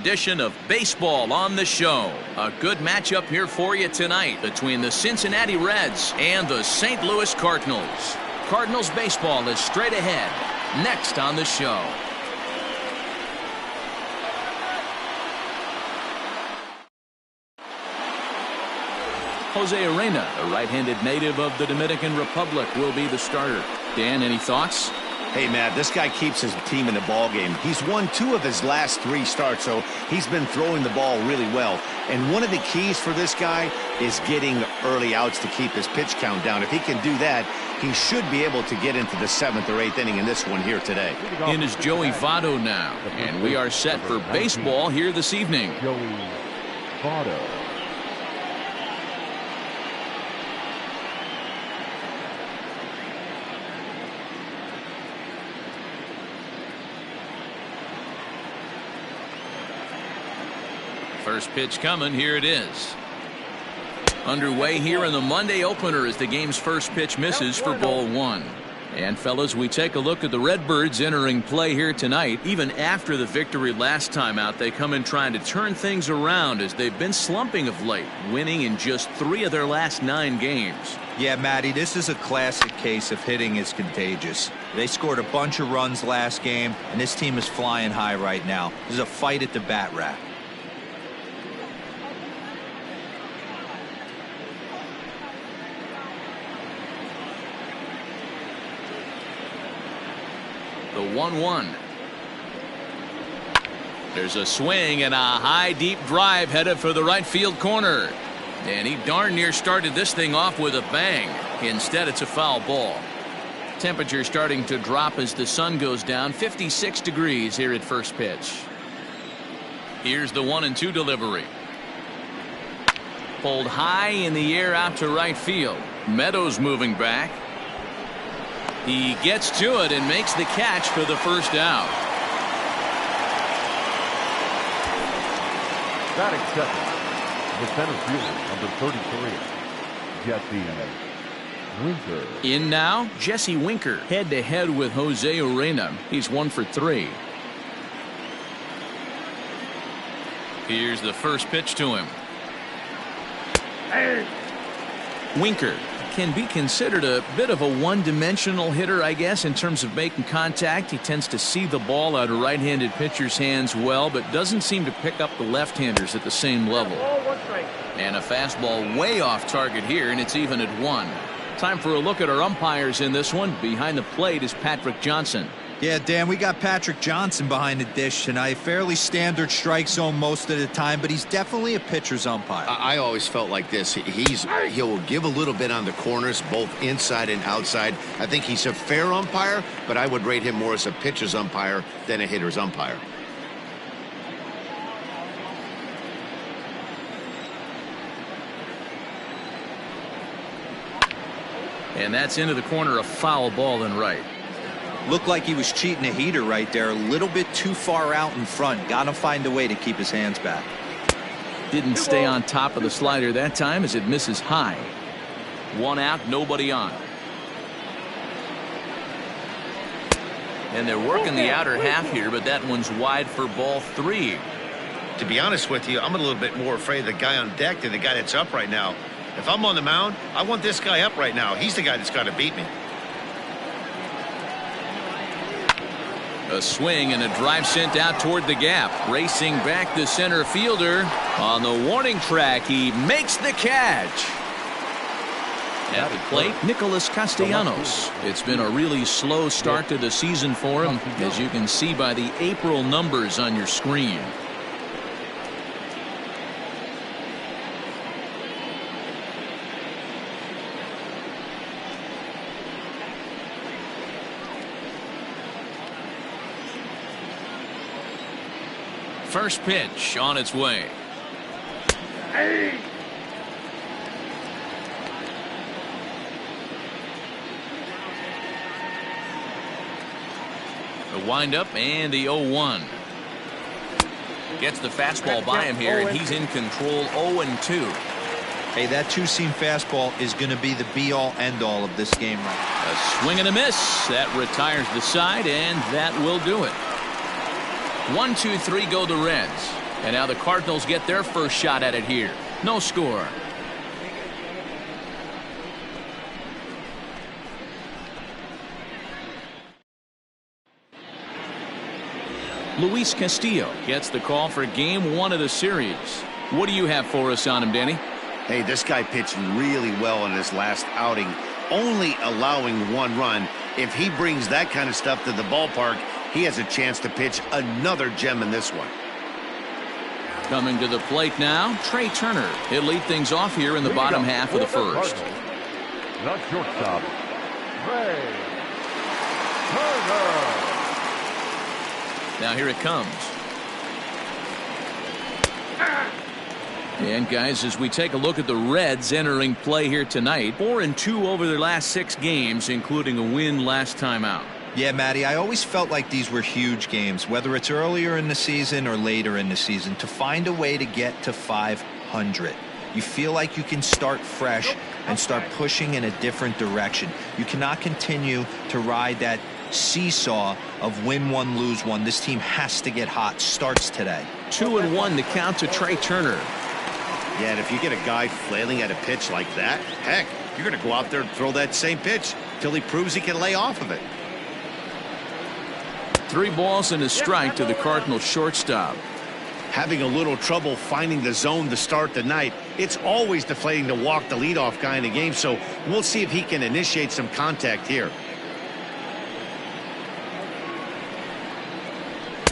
Edition of baseball on the show. A good matchup here for you tonight between the Cincinnati Reds and the St. Louis Cardinals. Cardinals baseball is straight ahead next on the show. Jose Urena, a right-handed native of the Dominican Republic, will be the starter. Dan, any thoughts? Hey, Matt, this guy keeps his team in the ball game. He's won 2 of his last 3 starts, so he's been throwing the ball really well. And one of the keys for this guy is getting early outs to keep his pitch count down. If he can do that, he should be able to get into the 7th or 8th inning in this one here today. In is Joey Votto now, and we are set for baseball here this evening. Joey Votto. First pitch coming. Here it is. Underway here in the Monday opener as the game's first pitch misses for ball 1. And fellas, we take a look at the Redbirds entering play here tonight. Even after the victory last time out, they come in trying to turn things around as they've been slumping of late, winning in just 3 of their last 9 games. Yeah, Matty, this is a classic case of hitting is contagious. They scored a bunch of runs last game, and this team is flying high right now. This is a fight at the bat rack. The 1-1. There's a swing and a high deep drive headed for the right field corner. And he darn near started this thing off with a bang. Instead, it's a foul ball. Temperature starting to drop as the sun goes down. 56 degrees here at first pitch. Here's the 1-2 delivery. Pulled high in the air out to right field. Meadows moving back. He gets to it and makes the catch for the first out. Batting second, the center fielder, number 33, Jesse Winker. In now, Jesse Winker, head-to-head with Jose Urena. He's 1 for 3. Here's the first pitch to him. Winker can be considered a bit of a one-dimensional hitter, I guess, in terms of making contact. He tends to see the ball out of right-handed pitchers' hands well, but doesn't seem to pick up the left-handers at the same level. And a fastball way off target here, and it's even at 1. Time for a look at our umpires in this one. Behind the plate is Patrick Johnson. Yeah, Dan, we got Patrick Johnson behind the dish tonight. Fairly standard strike zone most of the time, but he's definitely a pitcher's umpire. I always felt like this. He'll give a little bit on the corners, both inside and outside. I think he's a fair umpire, but I would rate him more as a pitcher's umpire than a hitter's umpire. And that's into the corner, a foul ball and right. Looked like he was cheating a heater right there. A little bit too far out in front. Got to find a way to keep his hands back. Didn't stay on top of the slider that time as it misses high. 1 out, nobody on. And they're working the outer half here, but that one's wide for ball 3. To be honest with you, I'm a little bit more afraid of the guy on deck than the guy that's up right now. If I'm on the mound, I want this guy up right now. He's the guy that's got to beat me. A swing and a drive sent out toward the gap. Racing back the center fielder. On the warning track, he makes the catch. At the plate, Nicholas Castellanos. It's been a really slow start to the season for him, as you can see by the April numbers on your screen. First pitch on its way. The windup and the 0-1. Gets the fastball by him here, and he's in control. 0-2. Hey, that 2-seam fastball is going to be the be-all, end-all of this game right now. A swing and a miss. That retires the side, and that will do it. 1, 2, 3 go the Reds. And now the Cardinals get their first shot at it here. No score. Luis Castillo gets the call for game 1 of the series. What do you have for us on him, Danny? Hey, this guy pitched really well in his last outing, only allowing 1 run. If he brings that kind of stuff to the ballpark, he has a chance to pitch another gem in this one. Coming to the plate now, Trey Turner. He'll lead things off here in the bottom half of the first. Not shortstop, Trey Turner. Now here it comes. And guys, as we take a look at the Reds entering play here tonight, 4-2 over their last 6 games, including a win last time out. Yeah, Matty, I always felt like these were huge games, whether it's earlier in the season or later in the season, to find a way to get to 500. You feel like you can start fresh and start pushing in a different direction. You cannot continue to ride that seesaw of win 1, lose 1. This team has to get hot. Starts today. 2-1 the count to Trey Turner. Yeah, and if you get a guy flailing at a pitch like that, heck, you're going to go out there and throw that same pitch till he proves he can lay off of it. 3 balls and a strike to the Cardinals shortstop. Having a little trouble finding the zone to start the night. It's always deflating to walk the leadoff guy in the game, so we'll see if he can initiate some contact here.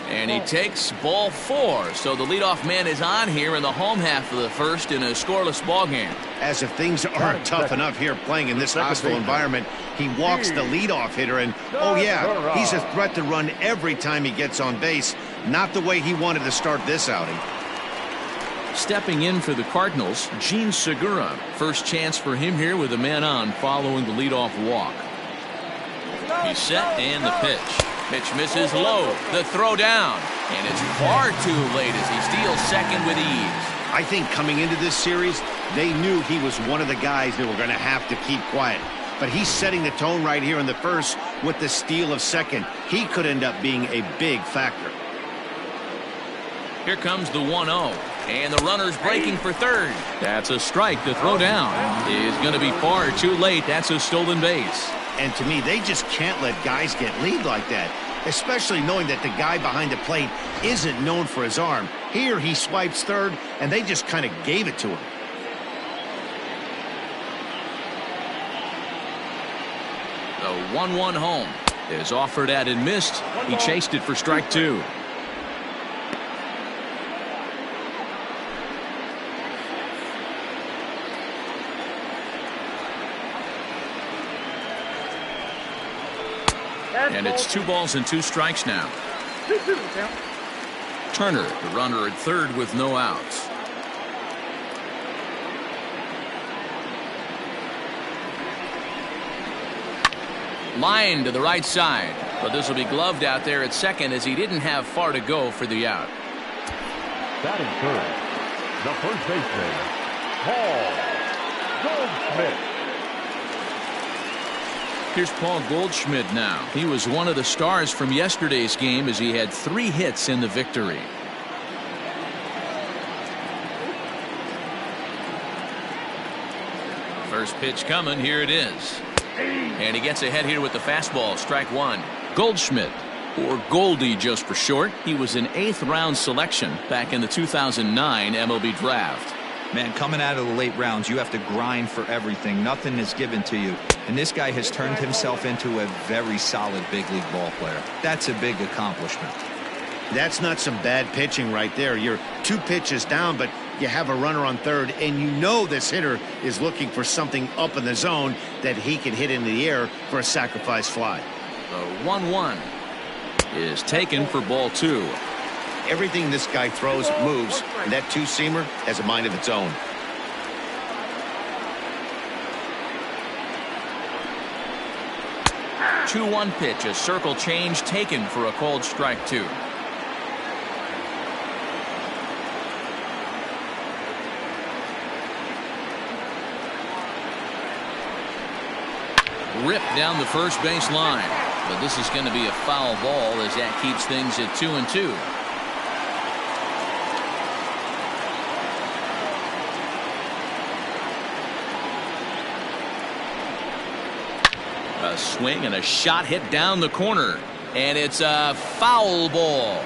And he takes ball 4. So the leadoff man is on here in the home half of the first in a scoreless ball game. As if things aren't tough enough here playing in this hostile environment, he walks the leadoff hitter, and oh yeah, he's a threat to run every time he gets on base. Not the way he wanted to start this outing. Stepping in for the Cardinals, Gene Segura. First chance for him here with a man on following the leadoff walk. He's set and the pitch. Pitch misses low. The throw down. And it's far too late as he steals second with ease. I think coming into this series, they knew he was one of the guys that were going to have to keep quiet. But he's setting the tone right here in the first with the steal of second. He could end up being a big factor. Here comes the 1-0. And the runner's breaking for third. That's a strike. The throw down is going to be far too late. That's a stolen base. And to me, they just can't let guys get lead like that, especially knowing that the guy behind the plate isn't known for his arm. Here he swipes third, and they just kind of gave it to him. The 1-1 home is offered at and missed. He chased it for strike 2. And it's 2 balls and 2 strikes now. Turner, the runner at third with no outs. Line to the right side, but this will be gloved out there at second as he didn't have far to go for the out. Batting third, the first baseman, Paul Goldschmidt. Here's Paul Goldschmidt now. He was one of the stars from yesterday's game as he had 3 hits in the victory. First pitch coming. Here it is. And he gets ahead here with the fastball. Strike 1. Goldschmidt, or Goldie just for short. He was an 8th round selection back in the 2009 MLB draft. Man, coming out of the late rounds, you have to grind for everything. Nothing is given to you. And this guy has turned himself into a very solid big league ball player. That's a big accomplishment. That's not some bad pitching right there. You're 2 pitches down, but you have a runner on third, and you know this hitter is looking for something up in the zone that he can hit into the air for a sacrifice fly. The 1-1 is taken for ball 2. Everything this guy throws moves, and that 2-seamer has a mind of its own. The 2-1 pitch, a circle change taken for a called strike 2. Ripped down the first base line, but this is going to be a foul ball as that keeps things at 2-2. A swing and a shot hit down the corner. And it's a foul ball.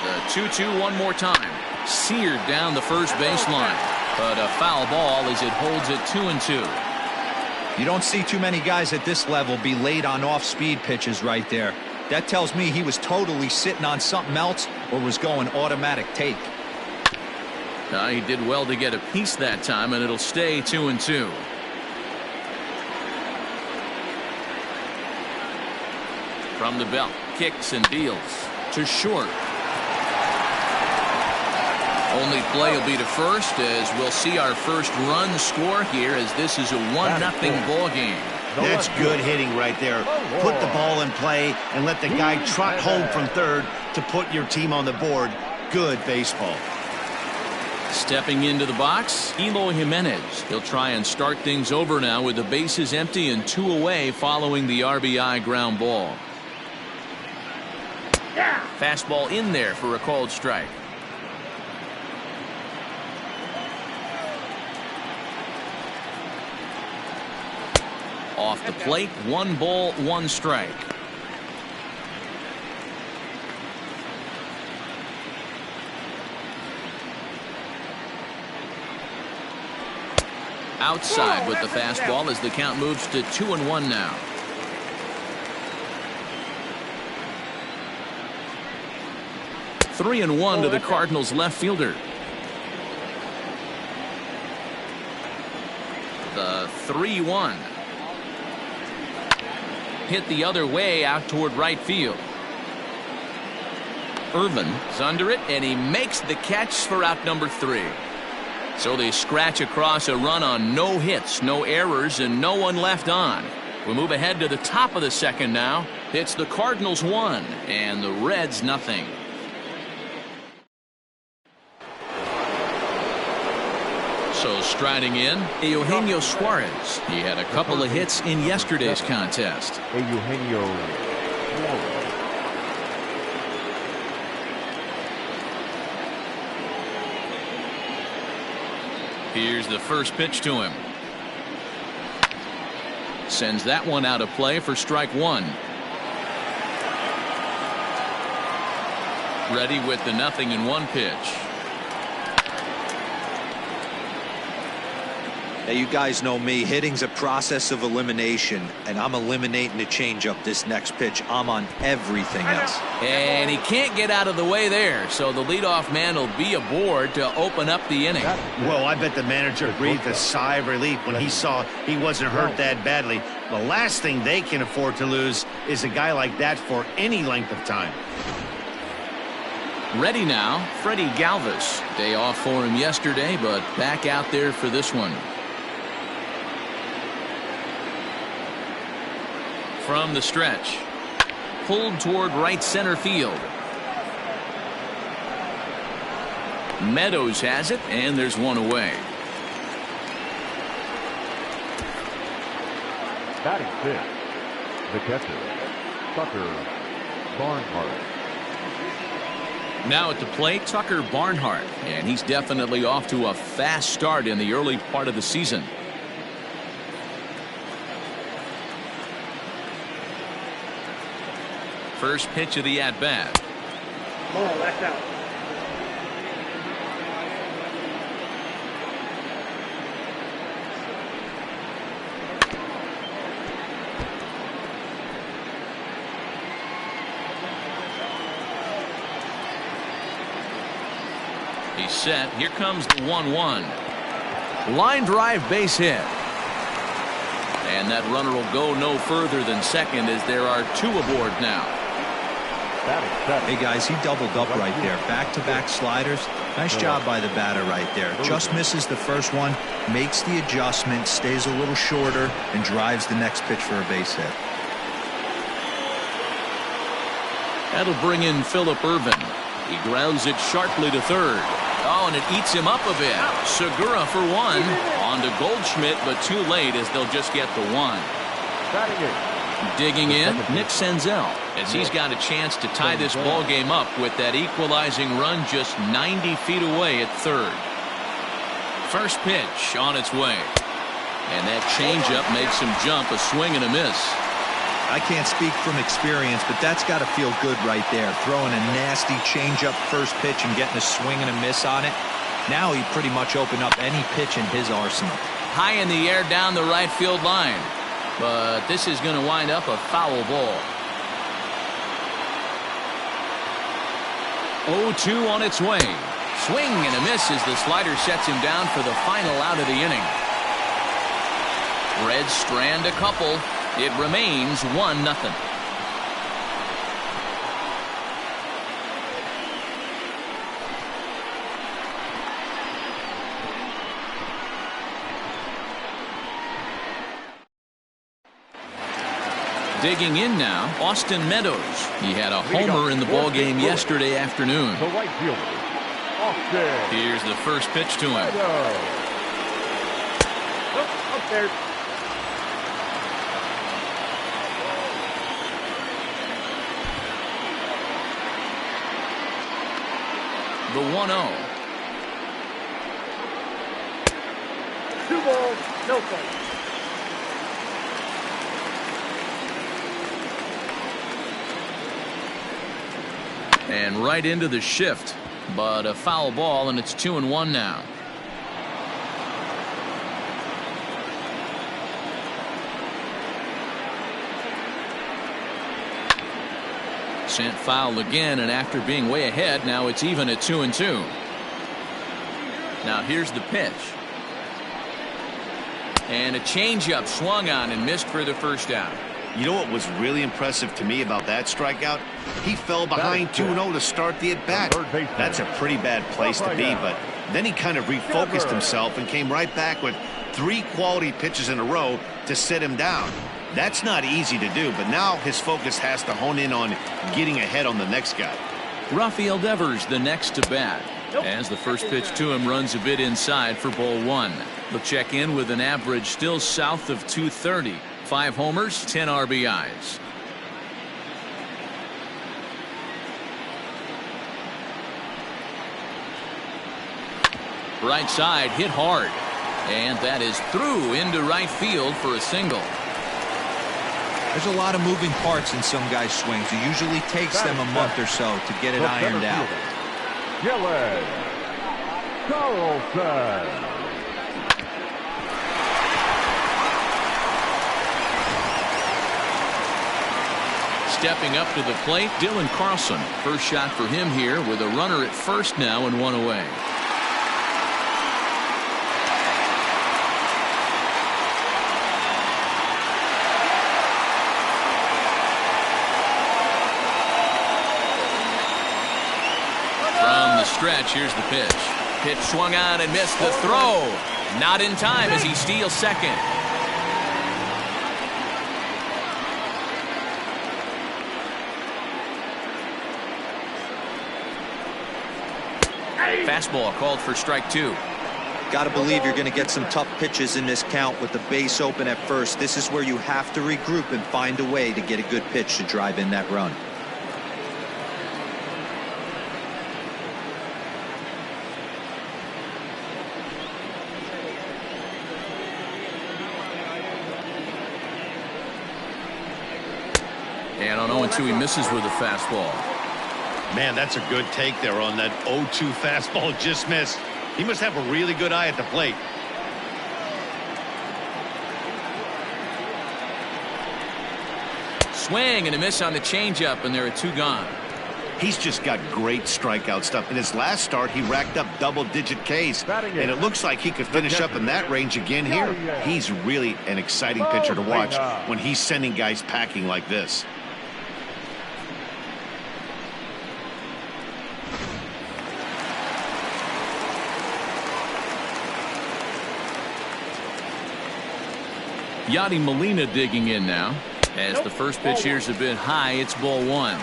The 2-2 one more time. Seared down the first baseline. But a foul ball as it holds it 2-2. You don't see too many guys at this level be late on off-speed pitches right there. That tells me he was totally sitting on something else or was going automatic take. He did well to get a piece that time, and it'll stay 2-2. From the belt, kicks and deals to short. Only play will be to first, as we'll see our first run score here, as this is a 1-0 ball game. That's good hitting right there. Put the ball in play and let the guy trot home from third to put your team on the board. Good baseball. Stepping into the box, Eloy Jimenez. He'll try and start things over now with the bases empty and 2 away following the RBI ground ball. Fastball in there for a called strike. Off the plate, 1 ball, 1 strike. Outside with the fastball as the count moves to 2-1 now. Three and one to the Cardinals left fielder. The 3-1. Hit the other way out toward right field. Irvin's under it, and he makes the catch for out number 3. So they scratch across a run on no hits, no errors, and no one left on. We'll move ahead to the top of the second now. It's the Cardinals 1 and the Reds nothing. So striding in, Eugenio Suarez. He had a couple of hits in yesterday's contest. Eugenio Suarez. Here's the first pitch to him. Sends that one out of play for strike 1. Ready with the 0-1 pitch. Now, you guys know me. Hitting's a process of elimination, and I'm eliminating the changeup this next pitch. I'm on everything else. And he can't get out of the way there, so the leadoff man will be aboard to open up the inning. Well, I bet the manager breathed a sigh of relief when he saw he wasn't hurt that badly. The last thing they can afford to lose is a guy like that for any length of time. Ready now, Freddie Galvis. Day off for him yesterday, but back out there for this one. From the stretch, pulled toward right center field. Meadows has it, and there's one away. Batting fifth, the catcher, Tucker Barnhart. Now at the plate, Tucker Barnhart, and he's definitely off to a fast start in the early part of the season. First pitch of the at-bat. Ball, left out. He's set. Here comes the 1-1. Line drive base hit. And that runner will go no further than second as there are 2 aboard now. Hey guys, he doubled up right there. Back-to-back sliders. Nice job by the batter right there. Just misses the first one, makes the adjustment, stays a little shorter, and drives the next pitch for a base hit. That'll bring in Phillip Ervin. He grounds it sharply to third. Oh, and it eats him up a bit. Segura for 1. On to Goldschmidt, but too late as they'll just get the 1. Digging in, Nick Senzel, as he's got a chance to tie this ball game up with that equalizing run just 90 feet away at third. First pitch on its way. And that changeup makes him jump. A swing and a miss. I can't speak from experience, but that's got to feel good right there. Throwing a nasty changeup first pitch and getting a swing and a miss on it. Now he pretty much opened up any pitch in his arsenal. High in the air down the right field line. But this is going to wind up a foul ball. 0-2 on its way. Swing and a miss as the slider sets him down for the final out of the inning. Reds strand a couple. It remains 1-0. Digging in now, Austin Meadows. He had a homer in the ballgame yesterday afternoon. The right fielder, Austin. Here's the first pitch to him. Nope, up there. The 1-0. 2 balls, no strikes. And right into the shift. But a foul ball, and it's 2-1 now. Sent foul again, and after being way ahead, now it's even at 2-2. Now here's the pitch. And a changeup swung on and missed for the first out. You know what was really impressive to me about that strikeout? He fell behind 2-0 to start the at-bat. That's a pretty bad place to be, but then he kind of refocused himself and came right back with 3 quality pitches in a row to sit him down. That's not easy to do, but now his focus has to hone in on getting ahead on the next guy. Rafael Devers the next to bat. As the first pitch to him runs a bit inside for ball 1. He'll check in with an average still south of 230. 5 homers, 10 RBIs. Right side hit hard. And that is through into right field for a single. There's a lot of moving parts in some guys' swings. It usually takes them a month or so to get it ironed out. Gillen Carlson. Stepping up to the plate, Dylan Carlson. First shot for him here with a runner at first now and 1 away. From the stretch, here's the pitch. Pitch swung on and missed the throw. Not in time as he steals second. Fastball called for strike 2. Got to believe you're going to get some tough pitches in this count with the base open at first. This is where you have to regroup and find a way to get a good pitch to drive in that run. And on 0-2 he misses with a fastball. Man, that's a good take there on that 0-2 fastball just missed. He must have a really good eye at the plate. Swing and a miss on the changeup, and there are 2 gone. He's just got great strikeout stuff. In his last start, he racked up double-digit Ks, and it looks like he could finish up in that range again here. He's really an exciting pitcher to watch when he's sending guys packing like this. Yadi Molina digging in now. As the first pitch here's a bit high, it's ball 1.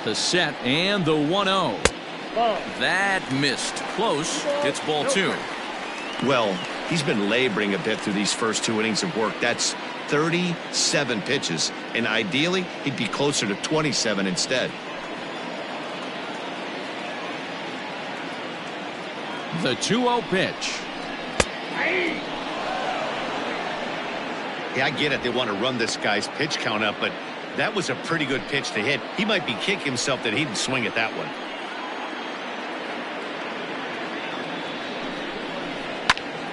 The set and the 1-0. That missed. Close. It's ball 2. Well, he's been laboring a bit through these first 2 innings of work. That's 37 pitches, and ideally he'd be closer to 27 instead. The 2-0 pitch. Yeah, I get it. They want to run this guy's pitch count up, but that was a pretty good pitch to hit. He might be kicking himself that he didn't swing at that one.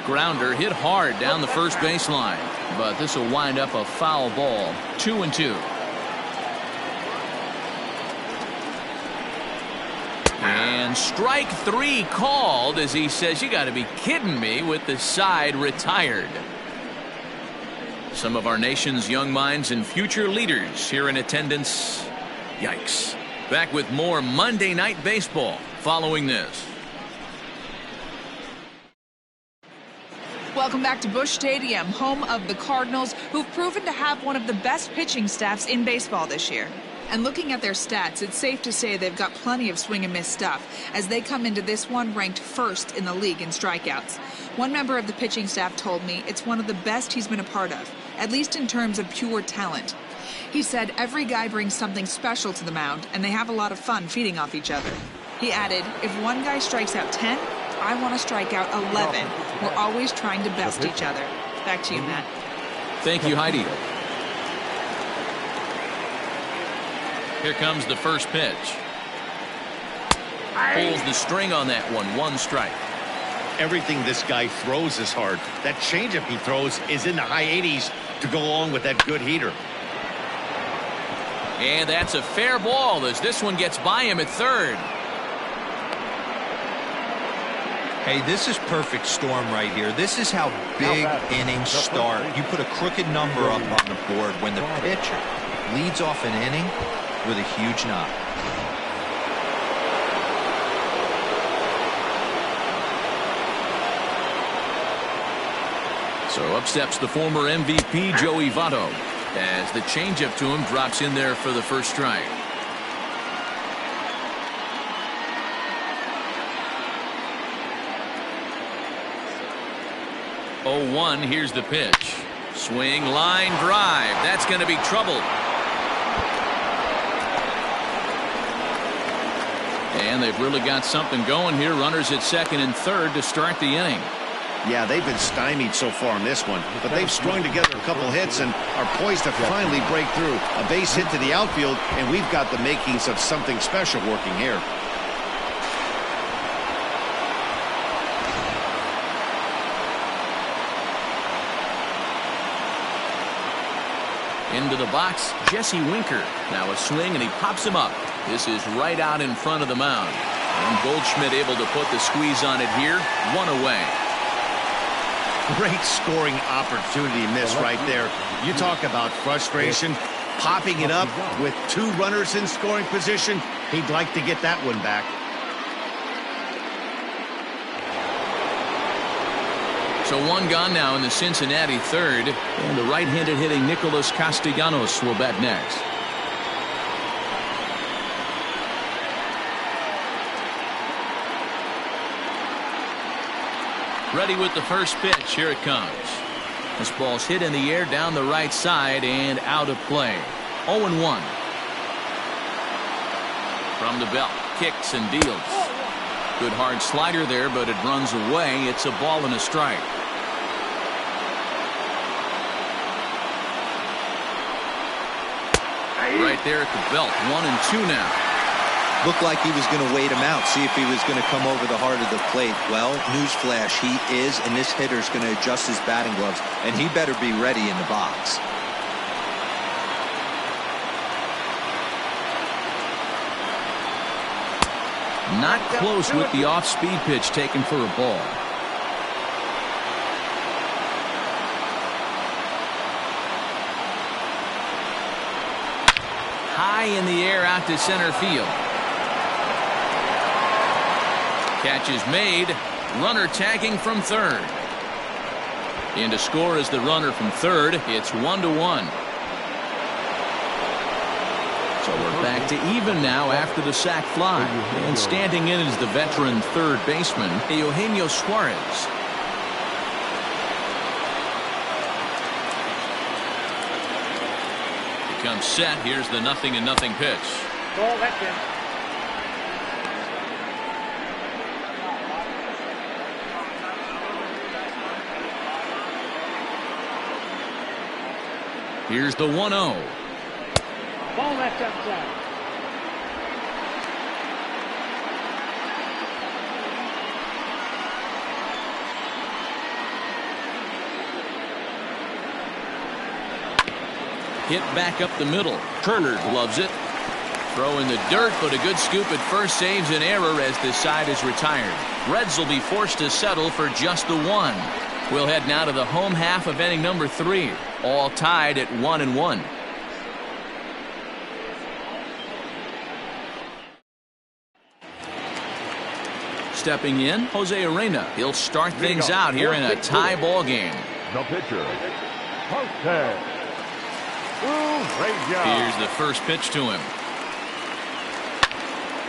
Grounder hit hard down the first baseline, but this will wind up a foul ball. 2-2. And strike 3 called as he says, you got to be kidding me, with the side retired. Some of our nation's young minds and future leaders here in attendance. Yikes. Back with more Monday Night Baseball following this. Welcome back to Busch Stadium, home of the Cardinals, who've proven to have one of the best pitching staffs in baseball this year. And looking at their stats, it's safe to say they've got plenty of swing and miss stuff, as they come into this one ranked first in the league in strikeouts. One member of the pitching staff told me it's one of the best he's been a part of, at least in terms of pure talent. He said every guy brings something special to the mound, and they have a lot of fun feeding off each other. He added, if one guy strikes out 10, I want to strike out 11. We're always trying to best each other. Back to you, Matt. Thank you, Heidi. Here comes the first pitch. Pulls the string on that one. 1 strike. Everything this guy throws is hard. That changeup he throws is in the high 80s to go along with that good heater. And that's a fair ball as this one gets by him at third. Hey, this is perfect storm right here. This is how big innings start. You put a crooked number up on the board when the pitcher leads off an inning with a huge knock. So up steps the former MVP Joey Votto as the changeup to him drops in there for the first strike. 0-1. Here's the pitch. Swing, line drive. That's going to be trouble. And they've really got something going here. Runners at second and third to start the inning. Yeah, they've been stymied so far in this one, but they've strung together a couple hits and are poised to finally break through. A base hit to the outfield, and we've got the makings of something special working here. Into the box, Jesse Winker. Now a swing, and he pops him up. This is right out in front of the mound. And Goldschmidt able to put the squeeze on it here. 1 away. Great scoring opportunity miss right there. You talk about frustration. Popping it up with 2 runners in scoring position. He'd like to get that one back. So 1 gone now in the Cincinnati third. And the right-handed hitting Nicholas Castellanos will bat next. Ready with the first pitch. Here it comes. This ball's hit in the air down the right side and out of play. 0-1. From the belt. Kicks and deals. Good hard slider there, but it runs away. It's a ball and a strike. Right there at the belt. 1-2 now. Looked like he was going to wait him out, see if he was going to come over the heart of the plate. Well, newsflash, he is, and this hitter's going to adjust his batting gloves, and he better be ready in the box. Not close with the off-speed pitch taken for a ball. High in the air out to center field. Catch is made. Runner tagging from third. And to score is the runner from third. It's 1-1. So we're back to even now after the sac fly. And standing in is the veteran third baseman, Eugenio Suarez. comes set. Here's the 0-0 pitch. Ball, that's in. Here's the 1-0. Ball, that's outside. Hit back up the middle. Turner loves it. Throw in the dirt, but a good scoop at first saves an error as this side is retired. Reds will be forced to settle for just the one. We'll head now to the home half of inning number 3. All tied at 1-1. Stepping in, Jose Arena. He'll start things out here in a tie ball game. The pitcher, Jose. Here's the first pitch to him.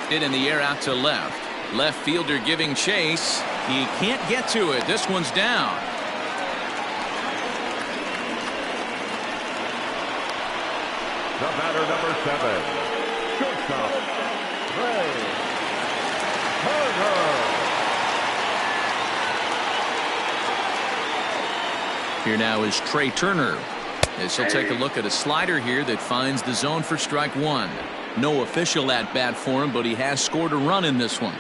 Hit in the air out to left. Left fielder giving chase. He can't get to it. This one's down. The batter, number 7, shortstop, Turner. Here now is Trey Turner. As he'll take a look at a slider here that finds the zone for strike 1. No official at bat for him, but he has scored a run in this one.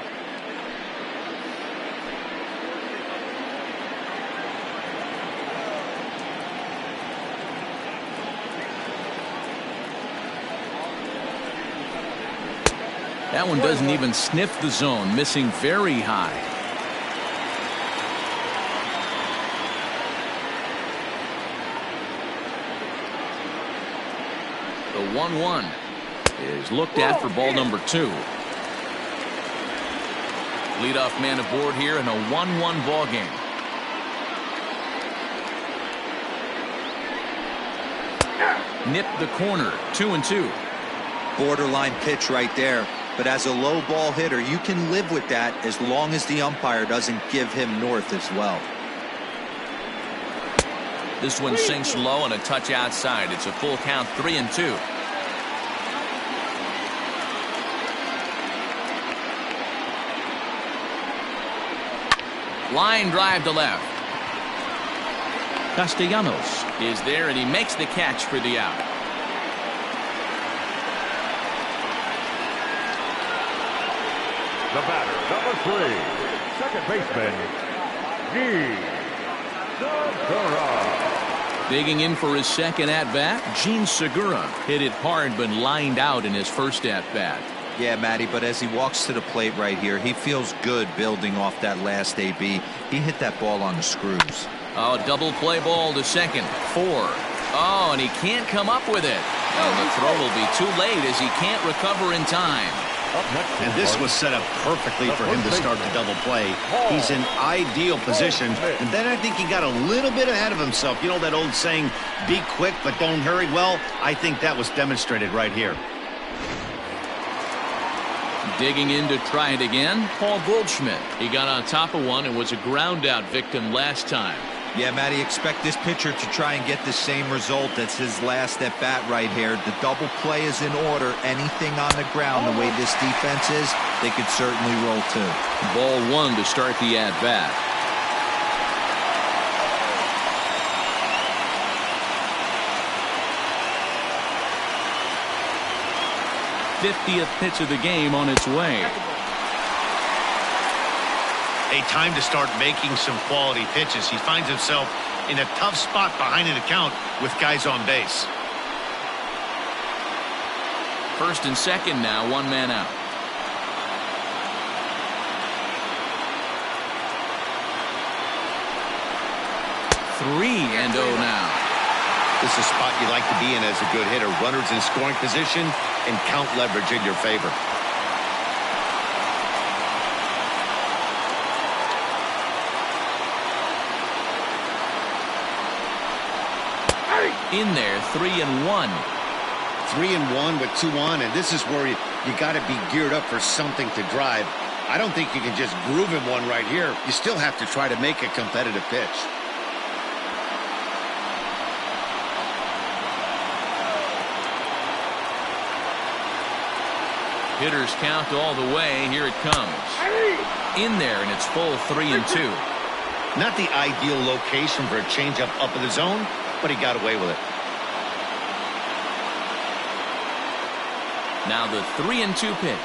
That one doesn't even sniff the zone, missing very high. The 1-1 is looked at for ball number 2. Leadoff man aboard here in a 1-1 ball game. Nipped the corner. 2-2. Borderline pitch right there. But as a low ball hitter, you can live with that as long as the umpire doesn't give him north as well. This one sinks low and a touch outside. It's a full count, 3-2. Line drive to left. Castellanos is there, and he makes the catch for the out. The batter, number 3, second baseman, Segura. Digging in for his second at-bat, Gene Segura hit it hard but lined out in his first at-bat. Yeah, Matty, but as he walks to the plate right here, he feels good building off that last AB. He hit that ball on the screws. Oh, double play ball to second. 4. Oh, and he can't come up with it. And the throw will be too late as he can't recover in time. And this was set up perfectly for him to start the double play. He's in ideal position. And then I think he got a little bit ahead of himself. You know that old saying, be quick but don't hurry? Well, I think that was demonstrated right here. Digging in to try it again, Paul Goldschmidt. He got on top of one and was a ground out victim last time. Yeah, Matty, expect this pitcher to try and get the same result as his last at bat right here. The double play is in order. Anything on the ground, the way this defense is, they could certainly roll too. Ball 1 to start the at bat. '50th pitch of the game on its way. A time to start making some quality pitches. He finds himself in a tough spot behind an account with guys on base. First and second now, 1 man out. Three and 0 now. This is a spot you like to be in as a good hitter. Runners in scoring position and count leverage in your favor. In there, 3-1. 3-1 with 2 on, and this is where you got to be geared up for something to drive. I don't think you can just groove him one right here. You still have to try to make a competitive pitch. Hitters count all the way. Here it comes. In there, and it's full 3-2. Not the ideal location for a changeup up in the zone, but he got away with it. Now the 3-2 pitch.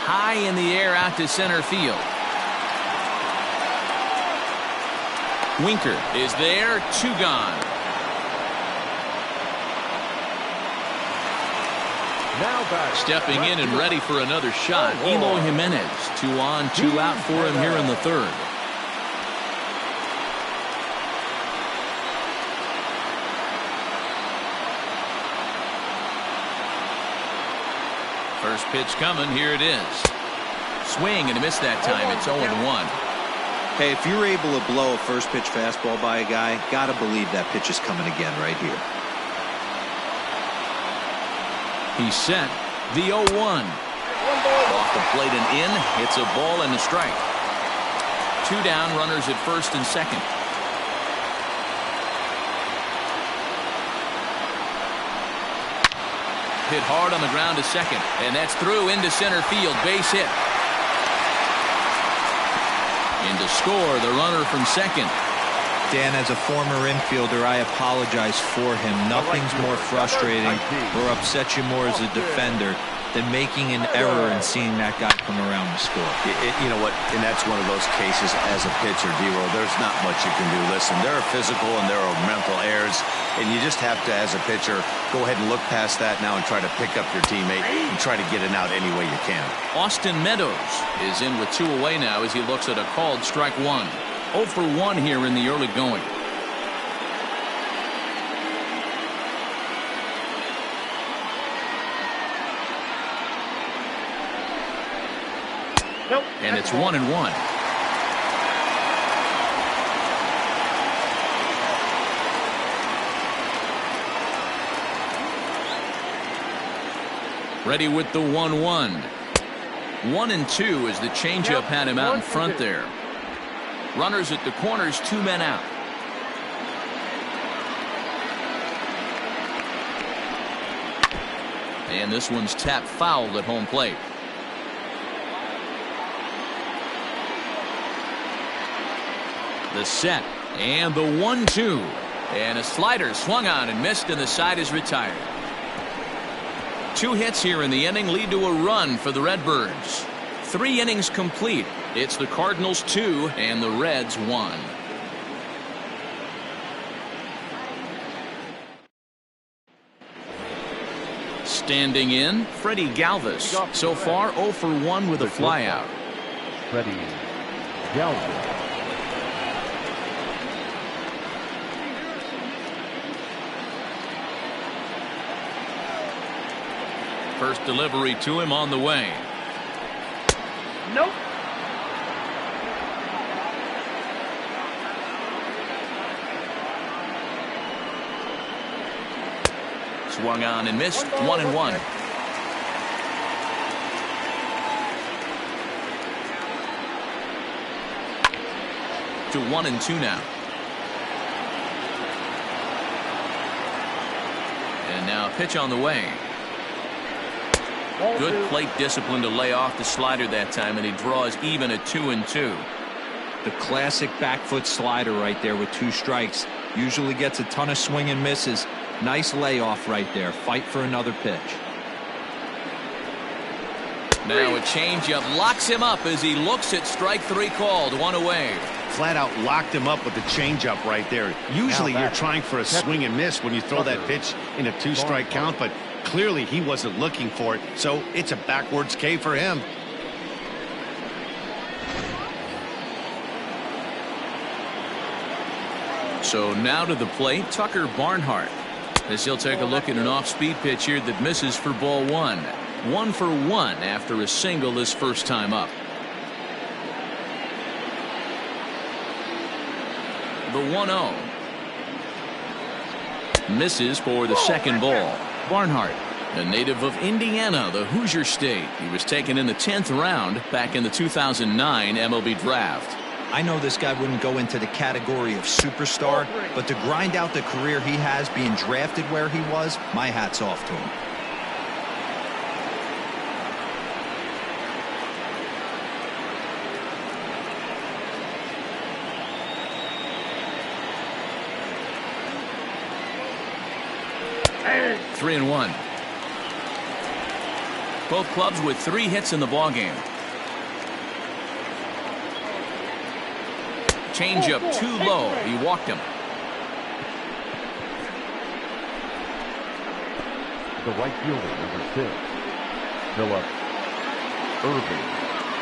High in the air out to center field. Winker is there, 2 gone. Now back. Stepping in and ready for another shot, Eloy Jimenez. 2 on, 2 out for him here in the 3rd. First pitch coming. Here it is. Swing and a miss that time. It's 0-1. Hey, if you're able to blow a first pitch fastball by a guy, gotta believe that pitch is coming again right here. He's set. The 0-1. Off the plate and in. It's a ball and a strike. 2 down, runners at first and second. Hit hard on the ground to second, and that's through into center field. Base hit. In to score, the runner from second. Dan, as a former infielder, I apologize for him. Nothing's more frustrating or upsets you more as a defender than making an error and seeing that guy come around and score. You know what? And that's one of those cases as a pitcher, D-Roll. There's not much you can do. Listen, there are physical and there are mental errors, and you just have to, as a pitcher, go ahead and look past that now and try to pick up your teammate and try to get it out any way you can. Austin Meadows is in with 2 away now as he looks at a called strike 1. 0 for 1 here in the early going. Nope. And it's 1-1. Ready with the 1-1. 1-2 as the changeup had him out in front there. Runners at the corners, 2 men out. And this one's tapped foul at home plate. The set and the 1-2, and a slider swung on and missed, and the side is retired. 2 hits here in the inning lead to a run for the Redbirds. 3 innings complete. It's the Cardinals 2 and the Reds 1. Standing in, Freddie Galvis. So far 0 for 1 with a flyout. Freddie Galvis. First delivery to him on the way. Nope. Swung on and missed. 1-1. To 1-2 now. And now a pitch on the way. Good plate discipline to lay off the slider that time, and he draws even at 2-2. The classic back foot slider right there with 2 strikes. Usually gets a ton of swing and misses. Nice layoff right there. Fight for another pitch. Now a changeup locks him up as he looks at strike 3 called. 1 away. Flat out locked him up with the changeup right there. Usually you're trying for a swing and miss when you throw that pitch in a 2-strike count, but clearly he wasn't looking for it, so it's a backwards K for him. So now to the plate, Tucker Barnhart, as he'll take a look at an off-speed pitch here that misses for ball 1. 1 for 1 after a single his first time up. The 1-0. Misses for the second ball. Barnhart, a native of Indiana, the Hoosier State. He was taken in the 10th round back in the 2009 MLB draft. I know this guy wouldn't go into the category of superstar, but to grind out the career he has being drafted where he was, my hat's off to him. 3-1. Both clubs with 3 hits in the ballgame. Changeup too low. He walked him. The right fielder, number 6, Philip Irvin.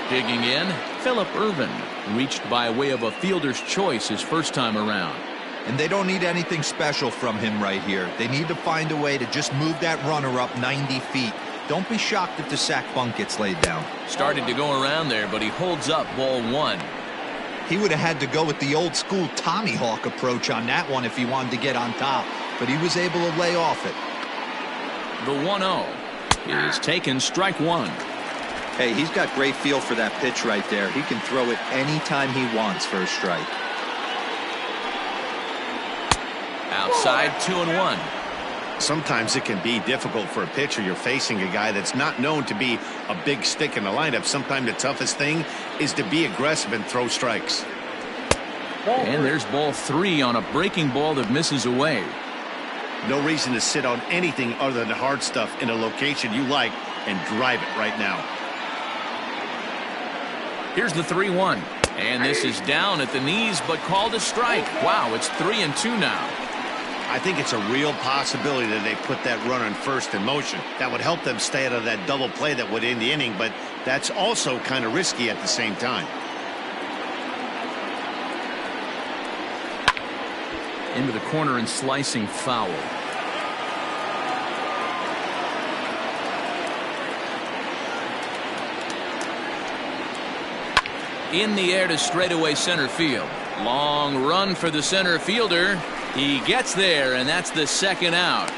Digging in, Philip Irvin, reached by way of a fielder's choice his first time around. And they don't need anything special from him right here. They need to find a way to just move that runner up 90 feet. Don't be shocked if the sac bunt gets laid down. Started to go around there, but he holds up ball 1. He would have had to go with the old school Tommy Hawk approach on that one if he wanted to get on top, but he was able to lay off it. The 1-0 is taken, strike 1. Hey, he's got great feel for that pitch right there. He can throw it anytime he wants for a strike. Outside, 2-1. Sometimes it can be difficult for a pitcher. You're facing a guy that's not known to be a big stick in the lineup. Sometimes the toughest thing is to be aggressive and throw strikes. And there's ball 3 on a breaking ball that misses away. No reason to sit on anything other than the hard stuff in a location you like and drive it right now. Here's the 3-1. And this is down at the knees, but called a strike. Wow, it's 3-2 now. I think it's a real possibility that they put that runner in first in motion. That would help them stay out of that double play that would end the inning, but that's also kind of risky at the same time. Into the corner and slicing foul. In the air to straightaway center field. Long run for the center fielder. He gets there, and that's the second out.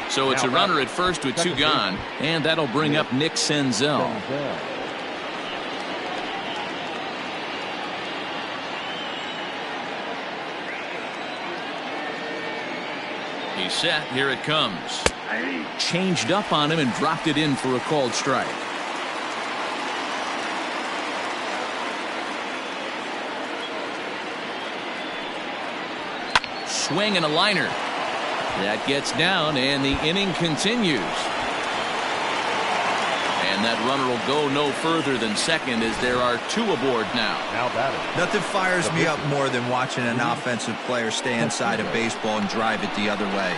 So it's a runner at first with 2 gone, and that'll bring up Nick Senzel. He's set. Here it comes. Changed up on him and dropped it in for a called strike. Swing and a liner. That gets down, and the inning continues. And that runner will go no further than second as there are 2 aboard now. Now batting. Nothing fires me up more than watching an offensive player stay inside a baseball and drive it the other way.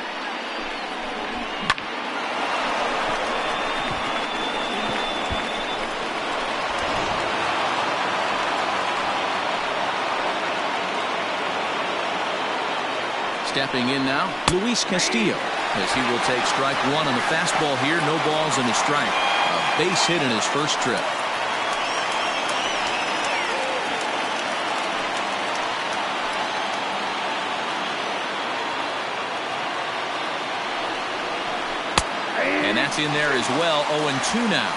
Stepping in now, Luis Castillo, as he will take strike 1 on the fastball here. No balls and a strike. A base hit in his first trip. And that's in there as well. 0-2 now.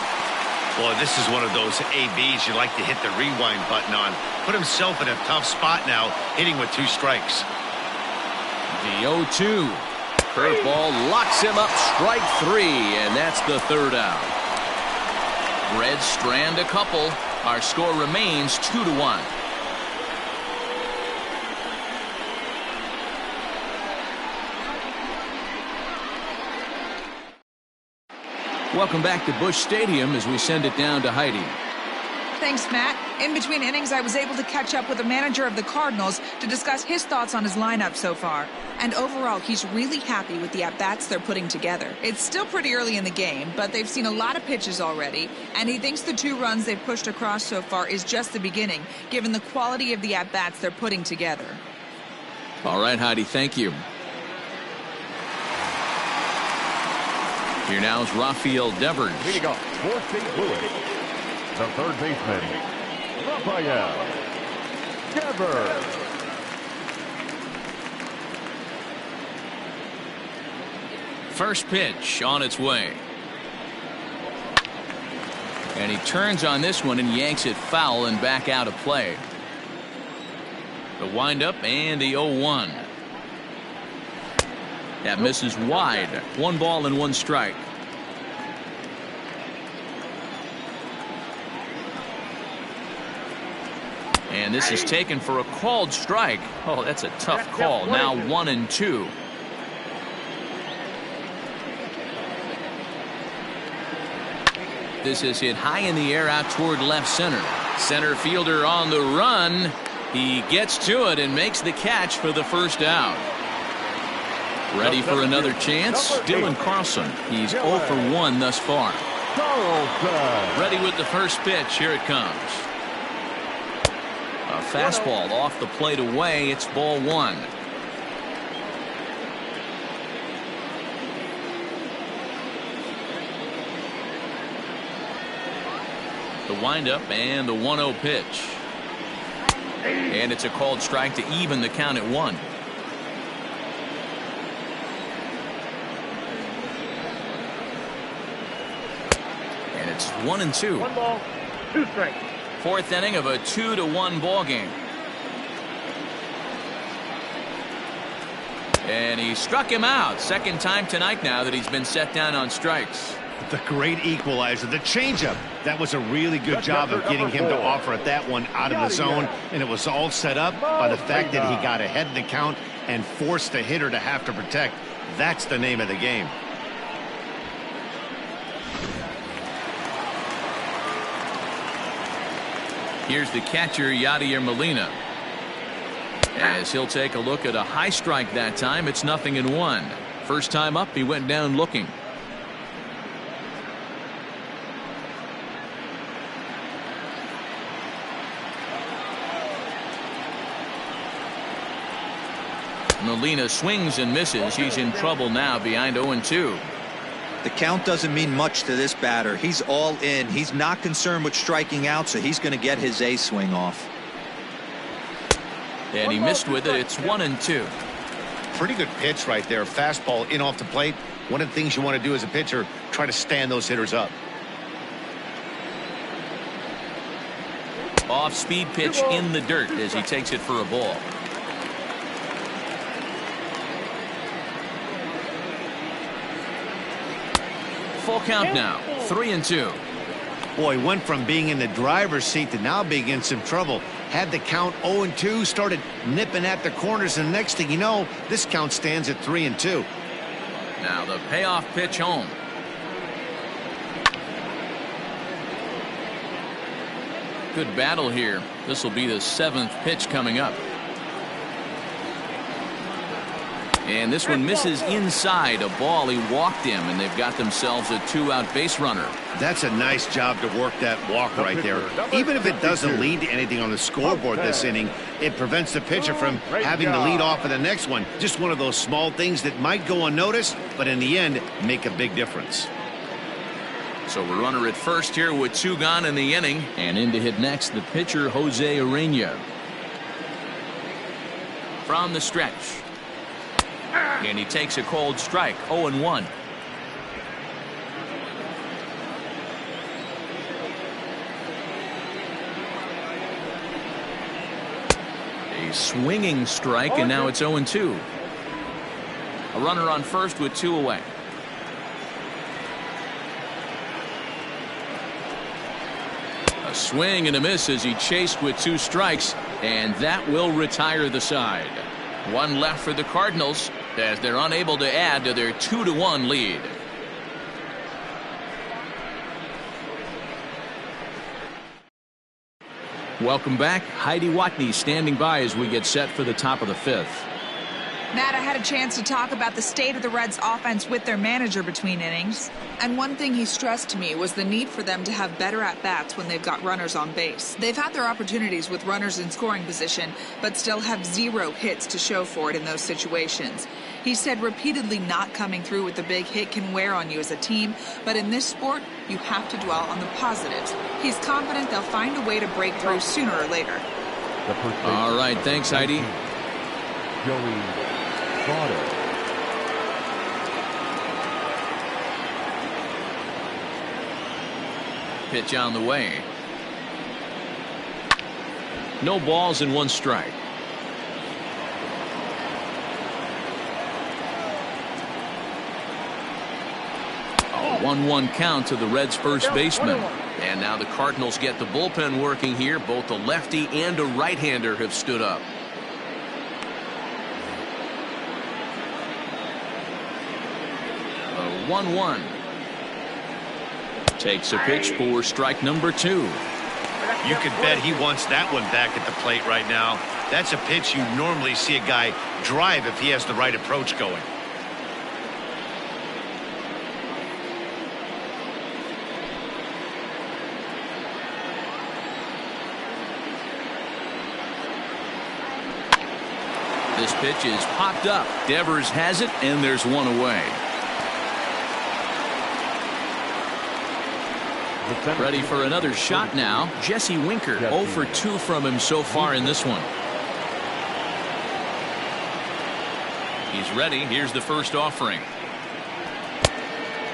Boy, this is one of those ABs you like to hit the rewind button on. Put himself in a tough spot now, hitting with 2 strikes. The 0-2. Curveball locks him up, strike 3, and that's the 3rd out. Reds strand a couple. Our score remains 2-1. Welcome back to Busch Stadium as we send it down to Heidi. Thanks, Matt. In between innings, I was able to catch up with the manager of the Cardinals to discuss his thoughts on his lineup so far. And overall, he's really happy with the at-bats they're putting together. It's still pretty early in the game, but they've seen a lot of pitches already, and he thinks the 2 runs they've pushed across so far is just the beginning, given the quality of the at-bats they're putting together. All right, Heidi, thank you. Here now is Rafael Devers. Leading off for St. Louis, the third baseman, Rafael Devers. First pitch on its way. And he turns on this one and yanks it foul and back out of play. The windup and the 0-1. That misses wide. 1 ball and 1 strike. And this is taken for a called strike. Oh, that's a tough call. Now 1-2. This is hit high in the air out toward left center. Center fielder on the run. He gets to it and makes the catch for the first out. Ready for another chance? Dylan Carlson. He's 0 for 1 thus far. Ready with the first pitch. Here it comes. A fastball off the plate away. It's ball 1. The windup and the 1-0 pitch. And it's a called strike to even the count at 1. And it's 1-2. 1 ball, 2 strikes. 4th inning of a 2-1 ball game. And he struck him out. 2nd time tonight now that he's been set down on strikes. The great equalizer, the changeup. That was a really good job of getting him to offer at that one out of the zone, and it was all set up by the fact that he got ahead in the count and forced the hitter to have to protect. That's the name of the game. Here's the catcher, Yadier Molina. As he'll take a look at a high strike that time. It's 0-1. First time up, he went down looking. Molina swings and misses. He's in trouble now behind 0-2. The count doesn't mean much to this batter. He's all in. He's not concerned with striking out, so he's going to get his A swing off. And he missed with it. It's 1-2. Pretty good pitch right there. Fastball in off the plate. One of the things you want to do as a pitcher, try to stand those hitters up. Off speed pitch in the dirt as he takes it for a ball. Full count now. 3-2. Boy, went from being in the driver's seat to now being in some trouble. Had the count 0-2, started nipping at the corners, and the next thing you know, this count stands at 3-2. Now the payoff pitch home. Good battle here. This will be the 7th pitch coming up. And this one misses inside. A ball. He walked him, and they've got themselves a 2-out base runner. That's a nice job to work that walk right there. Even if it doesn't lead to anything on the scoreboard this inning, it prevents the pitcher from having to lead off of the next one. Just one of those small things that might go unnoticed, but in the end, make a big difference. So a runner at first here with 2 gone in the inning. And in to hit next, the pitcher, Jose Urena. From the stretch. And he takes a cold strike. 0-1. A swinging strike, and now it's 0-2. A runner on first with 2 away. A swing and a miss as he chased with 2 strikes, and that will retire the side. 1 left for the Cardinals as they're unable to add to their 2-1 lead. Welcome back. Heidi Watney standing by as we get set for the top of the 5th. Matt, I had a chance to talk about the state of the Reds offense with their manager between innings. And one thing he stressed to me was the need for them to have better at-bats when they've got runners on base. They've had their opportunities with runners in scoring position, but still have 0 hits to show for it in those situations. He said repeatedly not coming through with the big hit can wear on you as a team, but in this sport, you have to dwell on the positives. He's confident they'll find a way to break through sooner or later. All right, thanks, Heidi. Joey Pitch on the way. No balls and 1 strike. Oh, 1-1 count to the Reds' first baseman. And now the Cardinals get the bullpen working here. Both a lefty and a right-hander have stood up. A 1-1. Takes a pitch for strike number 2. You could bet he wants that one back at the plate right now. That's a pitch you normally see a guy drive if he has the right approach going. This pitch is popped up. Devers has it, and there's one away. Ready for another shot now. Jesse Winker, 0 for 2 from him so far in this one. He's ready. Here's the first offering.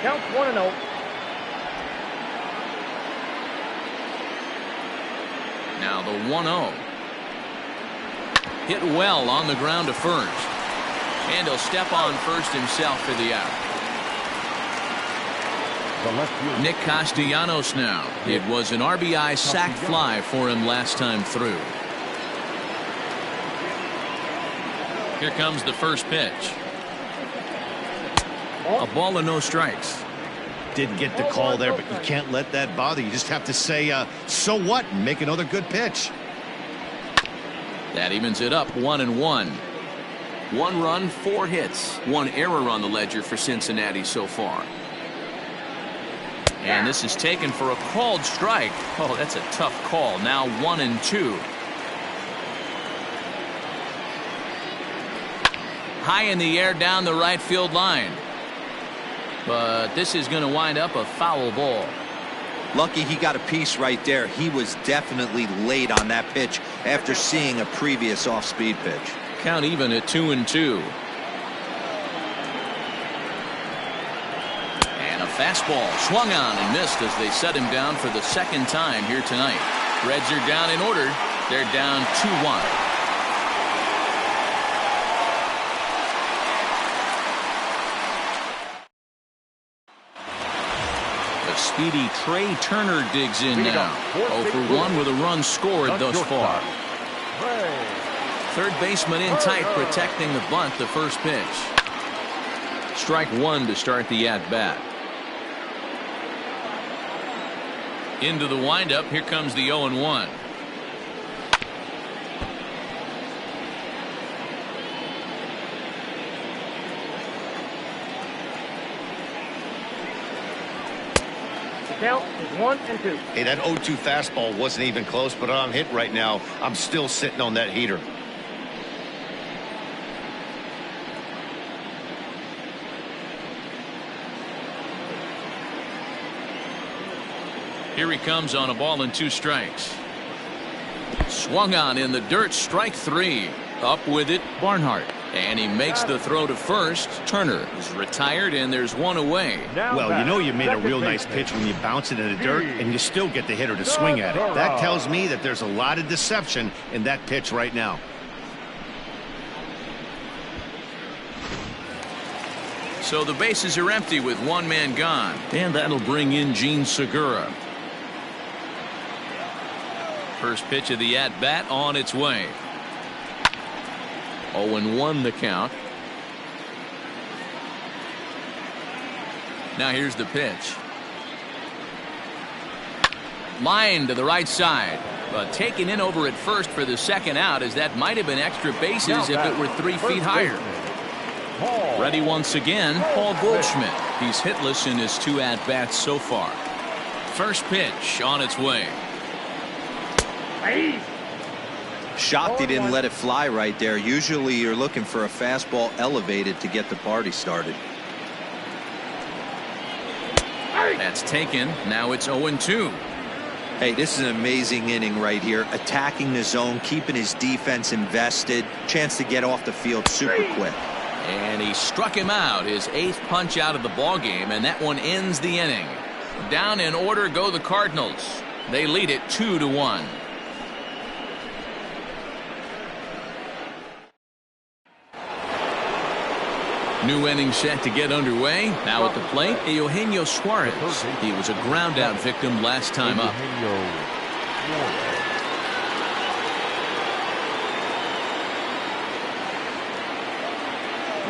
Count 1-0. Now the 1-0. Hit well on the ground to first. And he'll step on first himself for the out. Nick Castellanos now. It was an RBI sac fly for him last time through. Here comes the first pitch. A ball and no strikes. Didn't get the call there, but you can't let that bother you. Just have to say, so what, and make another good pitch. That evens it up 1-1. 1 run, 4 hits. 1 error on the ledger for Cincinnati so far. And this is taken for a called strike. Oh, that's a tough call. Now 1-2. High in the air down the right field line. But this is going to wind up a foul ball. Lucky he got a piece right there. He was definitely late on that pitch after seeing a previous off-speed pitch. Count even at 2-2. And a fastball swung on and missed as they set him down for the second time here tonight. Reds are down in order. They're down 2-1. Speedy Trey Turner digs in now. 0 for 1 with a run scored thus far. Third baseman in tight, protecting the bunt, the first pitch. Strike 1 to start the at-bat. Into the windup. Here comes the 0-1. Count is 1-2. Hey, that 0-2 fastball wasn't even close, but I'm hit right now. I'm still sitting on that heater. Here he comes on a ball and 2 strikes. Swung on in the dirt, strike 3. Up with it, Barnhart. And he makes the throw to first. Turner is retired, and there's 1 away. Well, you know you made a real nice pitch when you bounce it in the dirt, and you still get the hitter to swing at it. That tells me that there's a lot of deception in that pitch right now. So the bases are empty with 1 man gone. And that'll bring in Gene Segura. First pitch of the at-bat on its way. 0-1 the count. Now here's the pitch. Line to the right side, but taken in over at first for the second out, as that might have been extra bases if it were 3 feet higher. Ready once again, Paul Goldschmidt. He's hitless in his 2 at-bats so far. First pitch on its way. Shocked he didn't let it fly right there. Usually you're looking for a fastball elevated to get the party started. That's taken. Now it's 0-2. Hey, this is an amazing inning right here. Attacking the zone, keeping his defense invested. Chance to get off the field super quick. And he struck him out, his 8th punch out of the ball game, and that one ends the inning. Down in order go the Cardinals. They lead it 2-1. New inning set to get underway. Now at the plate, Eugenio Suarez. He was a ground out victim last time up.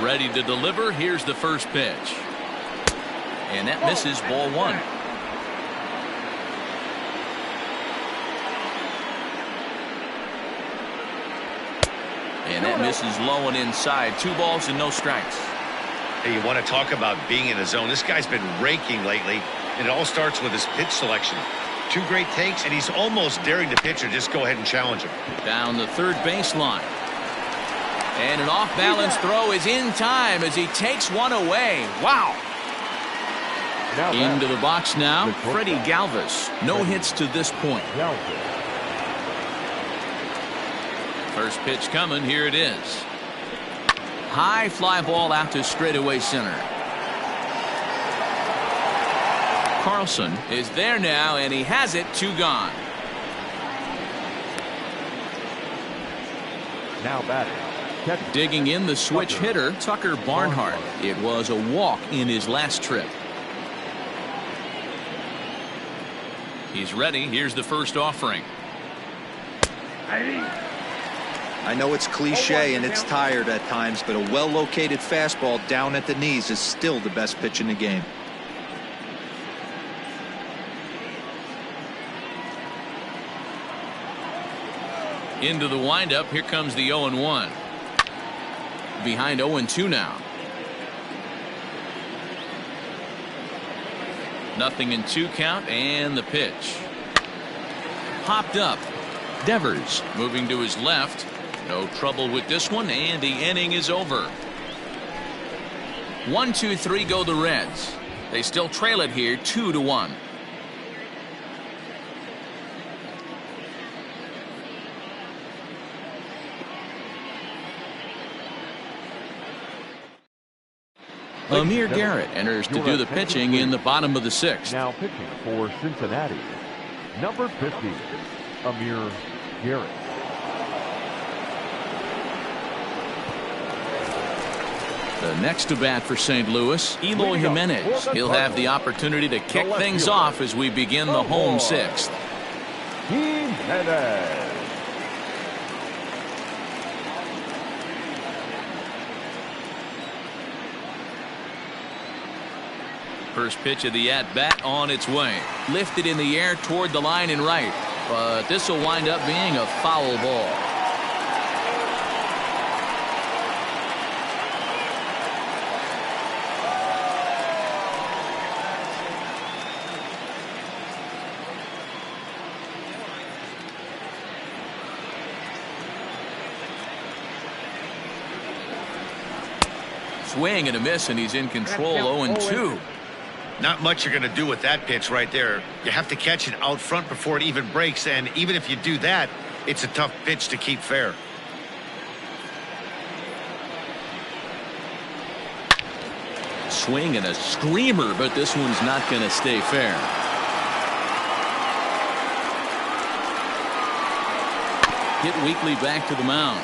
Ready to deliver. Here's the first pitch. And that misses, ball one. And that misses low and inside. 2 balls and no strikes. Hey, you want to talk about being in the zone? This guy's been raking lately, and it all starts with his pitch selection. 2 great takes, and he's almost daring the pitcher just go ahead and challenge him. Down the third baseline. And an off-balance throw is in time as he takes one away. Wow. Into the box now, Freddie Galvis. No hits to this point. First pitch coming. Here it is. High fly ball out to straightaway center. Carlson is there now, and he has it. 2 gone. Now batting. Digging in the switch hitter, Tucker Barnhart. It was a walk in his last trip. He's ready. Here's the first offering. I know it's cliche and it's tired at times, but a well-located fastball down at the knees is still the best pitch in the game. Into the windup. Here comes the 0-1. Behind 0-2 now. Nothing in 2 count, and the pitch. Popped up. Devers moving to his left. No trouble with this one, and the inning is over. 1-2-3 go the Reds. They still trail it here 2-1. Amir Garrett enters to do the pitching in the bottom of the 6th. Now pitching for Cincinnati, number 50, Amir Garrett. The next to bat for St. Louis, Eloy Jimenez. He'll have the opportunity to kick things off as we begin the home 6th. Jimenez. First pitch of the at-bat on its way. Lifted in the air toward the line and right. But this will wind up being a foul ball. Swing and a miss, and he's in control. 0-2. Not much you're going to do with that pitch right there. You have to catch it out front before it even breaks, and even if you do that, it's a tough pitch to keep fair. Swing and a screamer, but this one's not going to stay fair. Hit weakly back to the mound.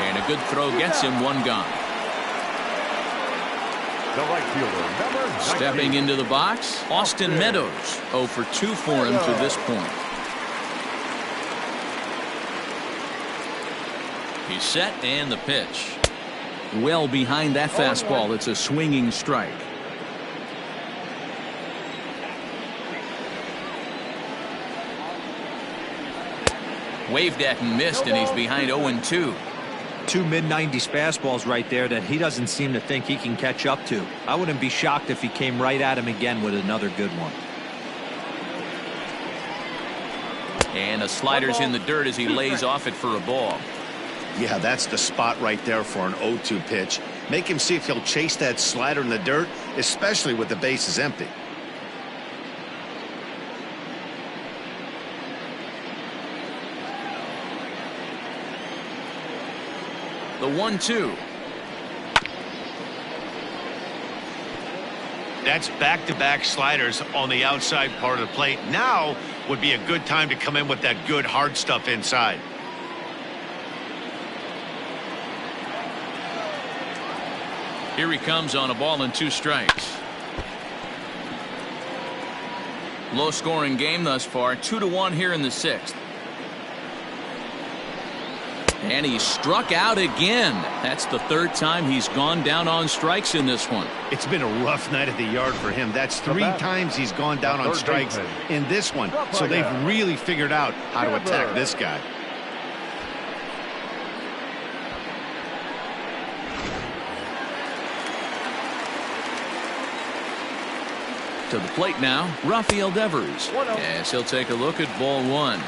And a good throw gets him. 1 gone. The right fielder, number 19. Stepping into the box, Austin Meadows. 0 for 2 for him to this point. He's set, and the pitch. Well behind that fastball. It's a swinging strike. Waved at and missed, and he's behind 0-2. 2 mid-90s fastballs right there that he doesn't seem to think he can catch up to. I wouldn't be shocked if he came right at him again with another good one. And a slider's in the dirt as he lays off it for a ball. Yeah, that's the spot right there for an 0-2 pitch. Make him see if he'll chase that slider in the dirt, especially with the bases empty. The 1-2. That's back-to-back sliders on the outside part of the plate. Now would be a good time to come in with that good hard stuff inside. Here he comes on a ball and 2 strikes. Low scoring game thus far, 2-1 here in the 6th. And he struck out again. That's the 3rd time he's gone down on strikes in this one. It's been a rough night at the yard for him. That's 3 times he's gone down on strikes in this one. So they've really figured out how to attack this guy. To the plate now, Rafael Devers, as he'll take a look at ball 1.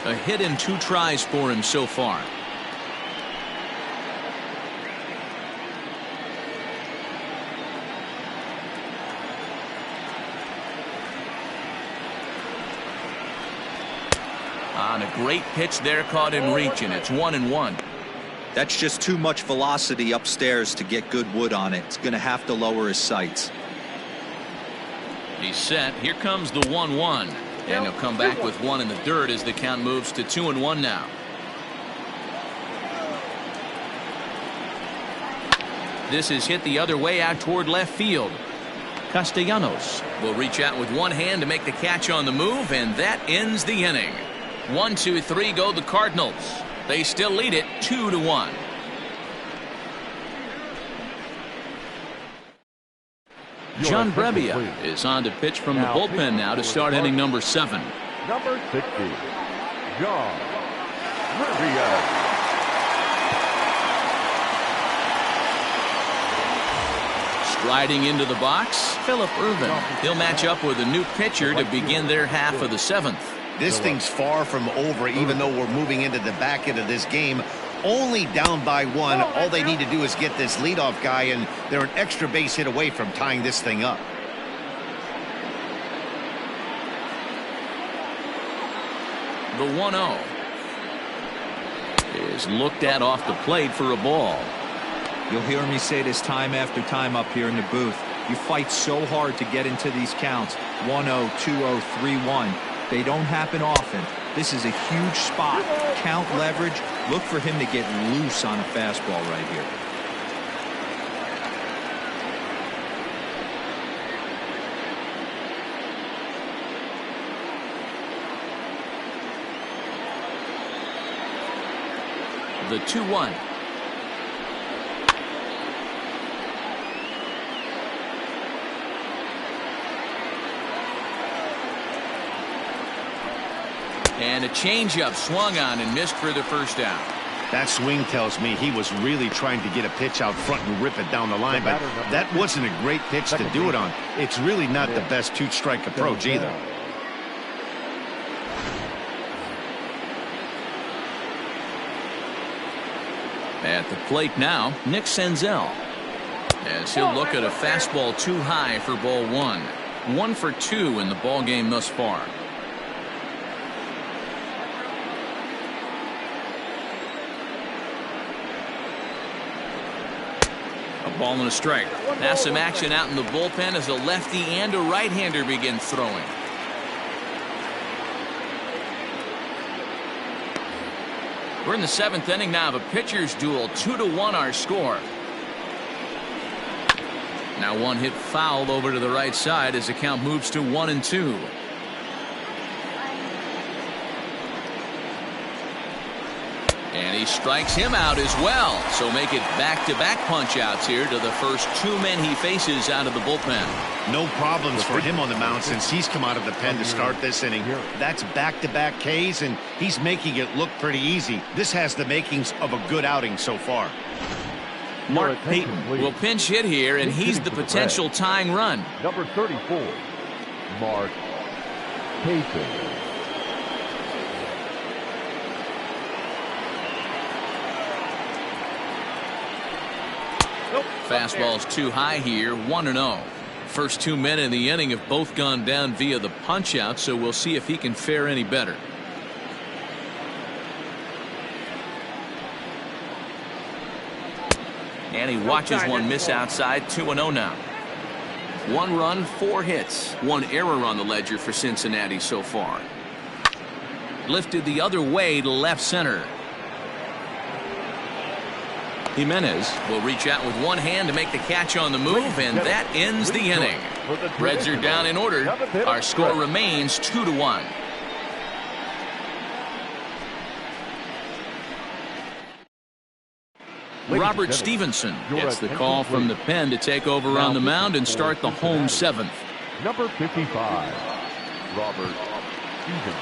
A hit in 2 tries for him so far. On a great pitch there, caught in reach, and it's 1-1. That's just too much velocity upstairs to get good wood on it. It's going to have to lower his sights. He's set. Here comes the 1-1. And he'll come back with 1 in the dirt as the count moves to 2-1 now. This is hit the other way out toward left field. Castellanos will reach out with one hand to make the catch on the move, and that ends the inning. 1-2-3 go the Cardinals. They still lead it 2-1. John Brebbia is on to pitch from the bullpen now to start inning number 7. Number 60, John Brebbia. Striding into the box, Phillip Ervin. He'll match up with a new pitcher to begin their half of the 7th. This thing's far from over, even though we're moving into the back end of this game. Only down by 1. All they need to do is get this leadoff guy, and they're an extra base hit away from tying this thing up. The 1-0 is looked at off the plate for a ball. You'll hear me say this time after time up here in the booth. You fight so hard to get into these counts. 1-0, 2-0, 3-1. They don't happen often. This is a huge spot. Count leverage. Look for him to get loose on a fastball right here. The 2-1. And a changeup swung on and missed for the first down. That swing tells me he was really trying to get a pitch out front and rip it down the line, but that wasn't a great pitch to do it on. It's really not the best 2-strike approach either. At the plate now, Nick Senzel, as he'll look at a fastball too high for ball 1. 1 for 2 in the ball game thus far. A ball and a strike. Now some action out in the bullpen as a lefty and a right-hander begin throwing. We're in the 7th inning now of a pitcher's duel. 2-1 our score. Now one hit fouled over to the right side as the count moves to 1-2. And he strikes him out as well. So make it back-to-back punch-outs here to the first 2 men he faces out of the bullpen. No problems for him on the mound since he's come out of the pen to start this inning. That's back-to-back Ks, and he's making it look pretty easy. This has the makings of a good outing so far. Mark Payton will pinch hit here, and he's the potential tying run. Number 34, Mark Payton. Fastball's too high here. 1-0. First 2 men in the inning have both gone down via the punch out, so we'll see if he can fare any better. And he watches one miss outside. 2-0 now. 1 run, 4 hits. 1 error on the ledger for Cincinnati so far. Lifted the other way to left center. Jimenez will reach out with one hand to make the catch on the move, and that ends the inning. Reds are down in order. Our score remains 2-1. Robert Stevenson gets the call from the pen to take over on the mound and start the home seventh. Number 55, Robert Stevenson.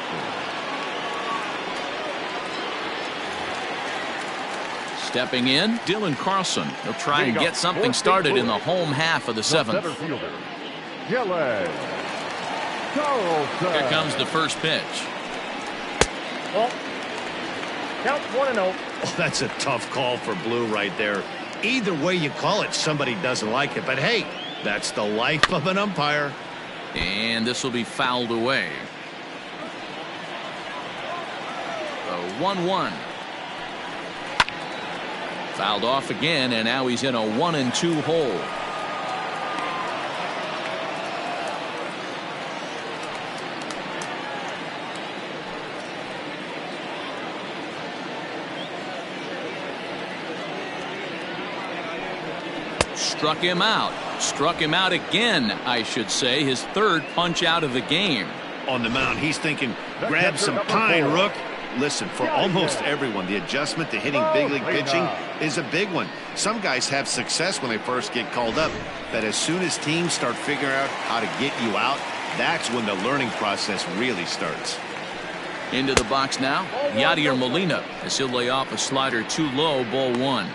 Stepping in, Dylan Carlson. He'll try and get something started in the home half of the seventh. Here Here comes the first pitch. Well, count 1-0. Oh, that's a tough call for Blue right there. Either way you call it, somebody doesn't like it. But hey, that's the life of an umpire. And this will be fouled away. The 1-1. Fouled off again, and now he's in a 1-2 hole. Struck him out. Struck him out again, I should say. His third punch out of the game. On the mound, he's thinking, grab some pine, Rook. Listen, for almost everyone, the adjustment to hitting big league pitching is a big one. Some guys have success when they first get called up, but as soon as teams start figuring out how to get you out, that's when the learning process really starts. Into the box now, Yadier Molina as he'll lay off a slider too low, ball one.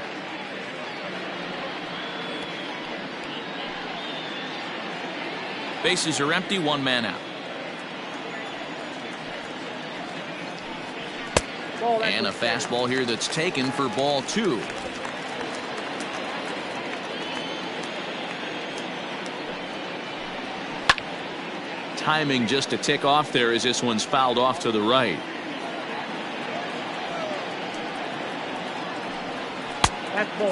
Bases are empty, one man out. And a fastball here that's taken for ball two. Timing just a tick off there as this one's fouled off to the right.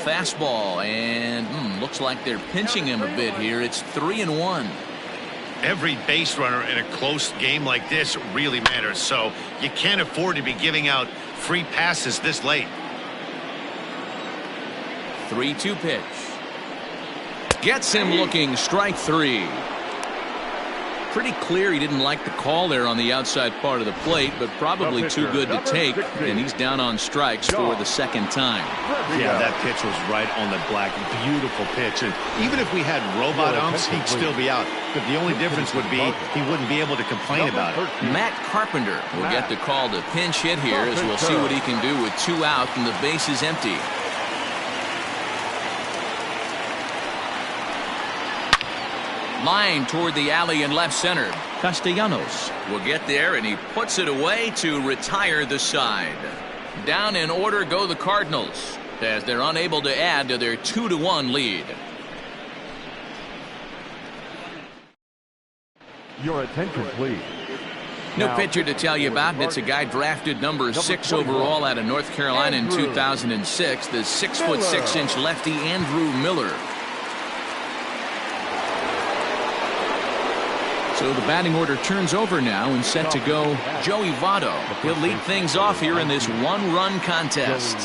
Fastball, and looks like they're pinching him a bit here. It's 3-1. Every base runner in a close game like this really matters, so you can't afford to be giving out free passes this late. 3-2 pitch. Gets him looking, strike three. Pretty clear he didn't like the call there on the outside part of the plate, but probably too good to take, and he's down on strikes for the second time. Yeah, that pitch was right on the black. Beautiful pitch. And even if we had robot umps, he'd still be out. But the only difference would be he wouldn't be able to complain about it. Matt Carpenter will get the call to pinch hit here, as we'll see what he can do with two out and the base is empty. Line toward the alley in left center. Castellanos will get there, and he puts it away to retire the side. Down in order go the Cardinals, as they're unable to add to their 2-1 lead. Your attention, please. New pitcher to tell you about. It's a guy drafted number 6 overall out of North Carolina in 2006. The 6'6" lefty Andrew Miller. So the batting order turns over now, and set to go Joey Votto. He'll lead things off here in this one-run contest.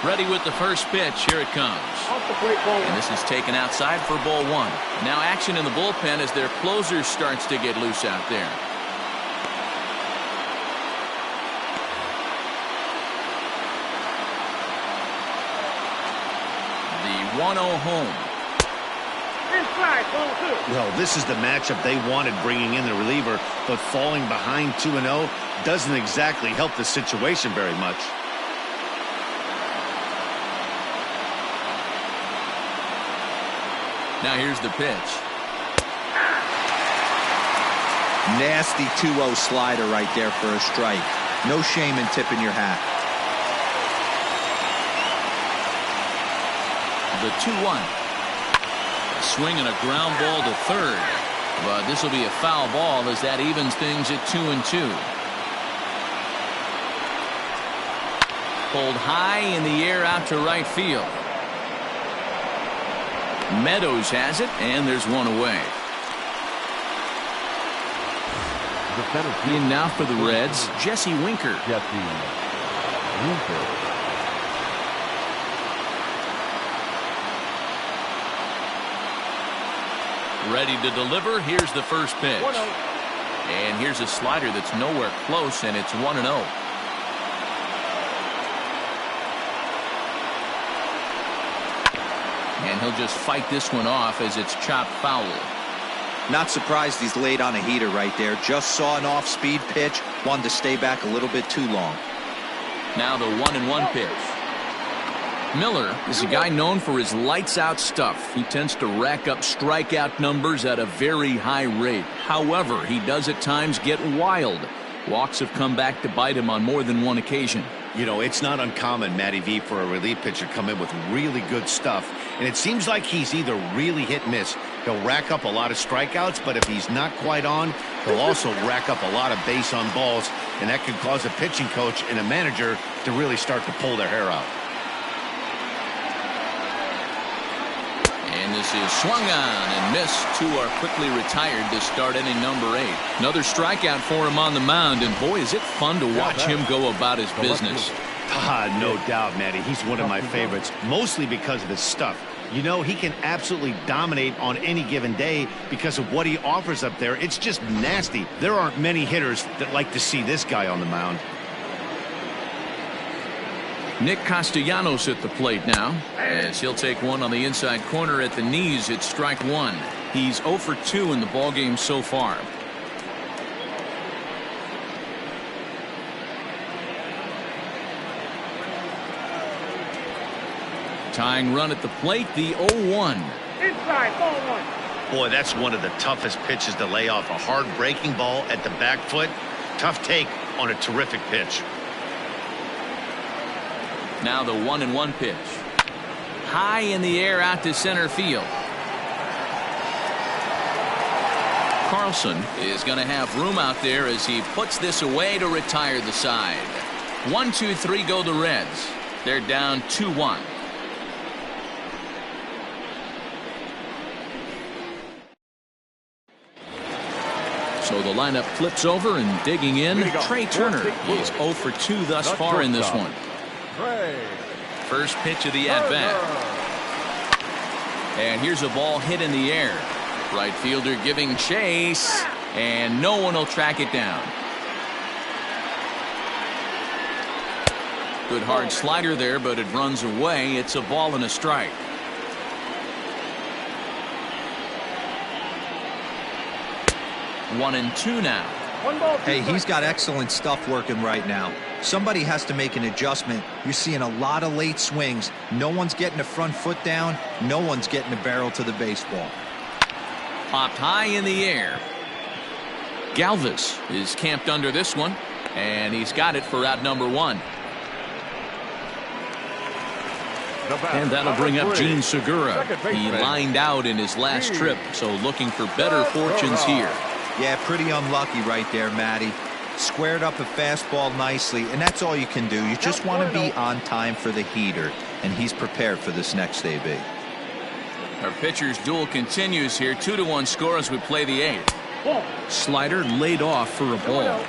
Ready with the first pitch. Here it comes. And this is taken outside for ball one. Now action in the bullpen as their closer starts to get loose out there. The 1-0 home. Well, this is the matchup they wanted, bringing in the reliever, but falling behind 2-0 doesn't exactly help the situation very much. Now here's the pitch. Nasty 2-0 slider right there for a strike. No shame in tipping your hat. The 2-1. A swing and a ground ball to third. But this will be a foul ball as that evens things at 2-2. Pulled high in the air out to right field. Meadows has it, and there's one away. The center field. In now for the Reds, Jesse Winker. Jesse Winker. Ready to deliver. Here's the first pitch. 1-0. And here's a slider that's nowhere close, and it's 1-0. And he'll just fight this one off as it's chopped foul. Not surprised he's laid on a heater right there. Just saw an off-speed pitch. Wanted to stay back a little bit too long. Now the 1-1 pitch. Miller is a guy known for his lights-out stuff. He tends to rack up strikeout numbers at a very high rate. However, he does at times get wild. Walks have come back to bite him on more than one occasion. You know, it's not uncommon, Matty V, for a relief pitcher to come in with really good stuff. And it seems like he's either really hit and miss. He'll rack up a lot of strikeouts, but if he's not quite on, he'll also rack up a lot of base on balls. And that could cause a pitching coach and a manager to really start to pull their hair out. And this is swung on and missed. Two are quickly retired to start inning number 8. Another strikeout for him on the mound, and boy, is it fun to watch him go about his business. No doubt, Matty. He's one of my favorites, mostly because of his stuff. You know, he can absolutely dominate on any given day because of what he offers up there. It's just nasty. There aren't many hitters that like to see this guy on the mound. Nick Castellanos at the plate now, as he'll take one on the inside corner at the knees. It's strike one. He's 0 for 2 in the ballgame so far. Tying run at the plate, the 0-1. Inside, ball 1. Boy, that's one of the toughest pitches to lay off. A hard breaking ball at the back foot. Tough take on a terrific pitch. Now the 1-1 pitch. High in the air out to center field. Carlson is going to have room out there as he puts this away to retire the side. 1-2-3 go the Reds. They're down 2-1. So the lineup flips over, and digging in, Trey Turner is 0 for 2 thus far in this one. First pitch of the at-bat. And here's a ball hit in the air. Right fielder giving chase, and no one will track it down. Good hard slider there, but it runs away. It's a ball and a strike. One and two now. Hey, he's got excellent stuff working right now. Somebody has to make an adjustment. You're seeing a lot of late swings. No one's getting the front foot down. No one's getting the barrel to the baseball. Popped high in the air. Galvis is camped under this one, and he's got it for out number 1. And that'll bring up Gene Segura. He lined out in his last trip, so looking for better fortunes here. Yeah, pretty unlucky right there, Matty. Squared up a fastball nicely, and that's all you can do. You just want to be on time for the heater, and he's prepared for this next AB. Our pitcher's duel continues here. 2-1 score as we play the 8th. Slider laid off for a ball.